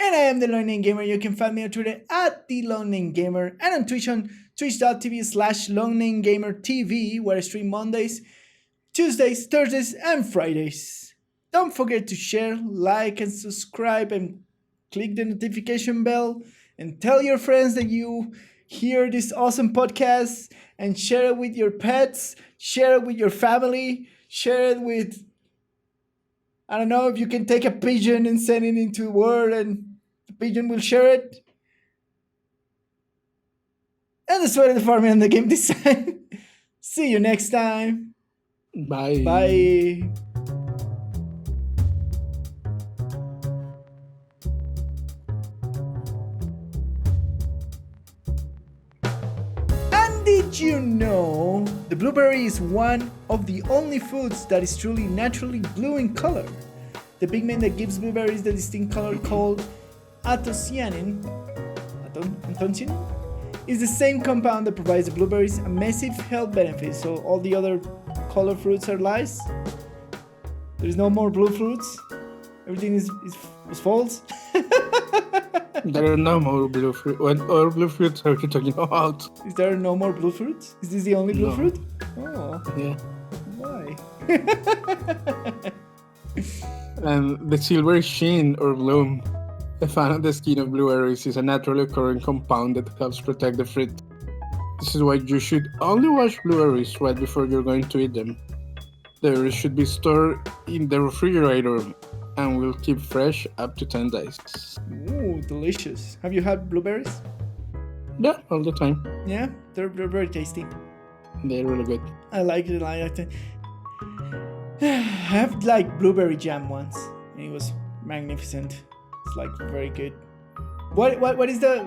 And I am the Lone Name Gamer. You can find me on Twitter at the Lone Name Gamer and on Twitch on twitch.tv/Lone Name Gamer TV, where I stream Mondays, Tuesdays, Thursdays, and Fridays. Don't forget to share, like, and subscribe, and click the notification bell, and tell your friends that you hear this awesome podcast, and share it with your pets, share it with your family, share it with, I don't know, if you can take a pigeon and send it into a word and the pigeon will share it. And The Sweaty and the Farmer and the Game Design. See you next time. Bye. Bye. Did you know the blueberry is one of the only foods that is truly naturally blue in color? The pigment that gives blueberries the distinct color called anthocyanin is the same compound that provides the blueberries a massive health benefit. So all the other color fruits are lies. There's no more blue fruits. Everything is false. There are no more blue fruit. What all blue fruits are you talking about? Is there no more blue fruits? Is this the only blue fruit? Oh. Yeah. Why? And the silver sheen or bloom found on the skin of blueberries is a naturally occurring compound that helps protect the fruit. This is why you should only wash blueberries right before you're going to eat them. They should be stored in the refrigerator and will keep fresh up to 10 days. Ooh, delicious. Have you had blueberries? Yeah, all the time. Yeah, they're very tasty. They're really good. I like it. I have like blueberry jam once, and it was magnificent. It's like very good. What is the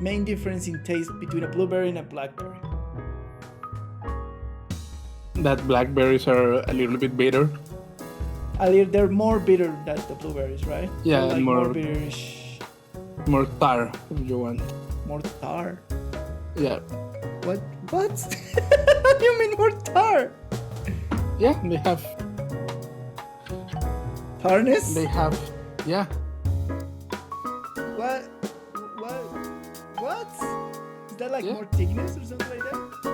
main difference in taste between a blueberry and a blackberry? That blackberries are a little bit bitter. They're more bitter than the blueberries, right? Yeah, like more bitterish. More tar, if you want. More tar? Yeah. What? You mean more tar? Yeah, they have Harness? They have, yeah. What? What? Is that like more thickness or something like that?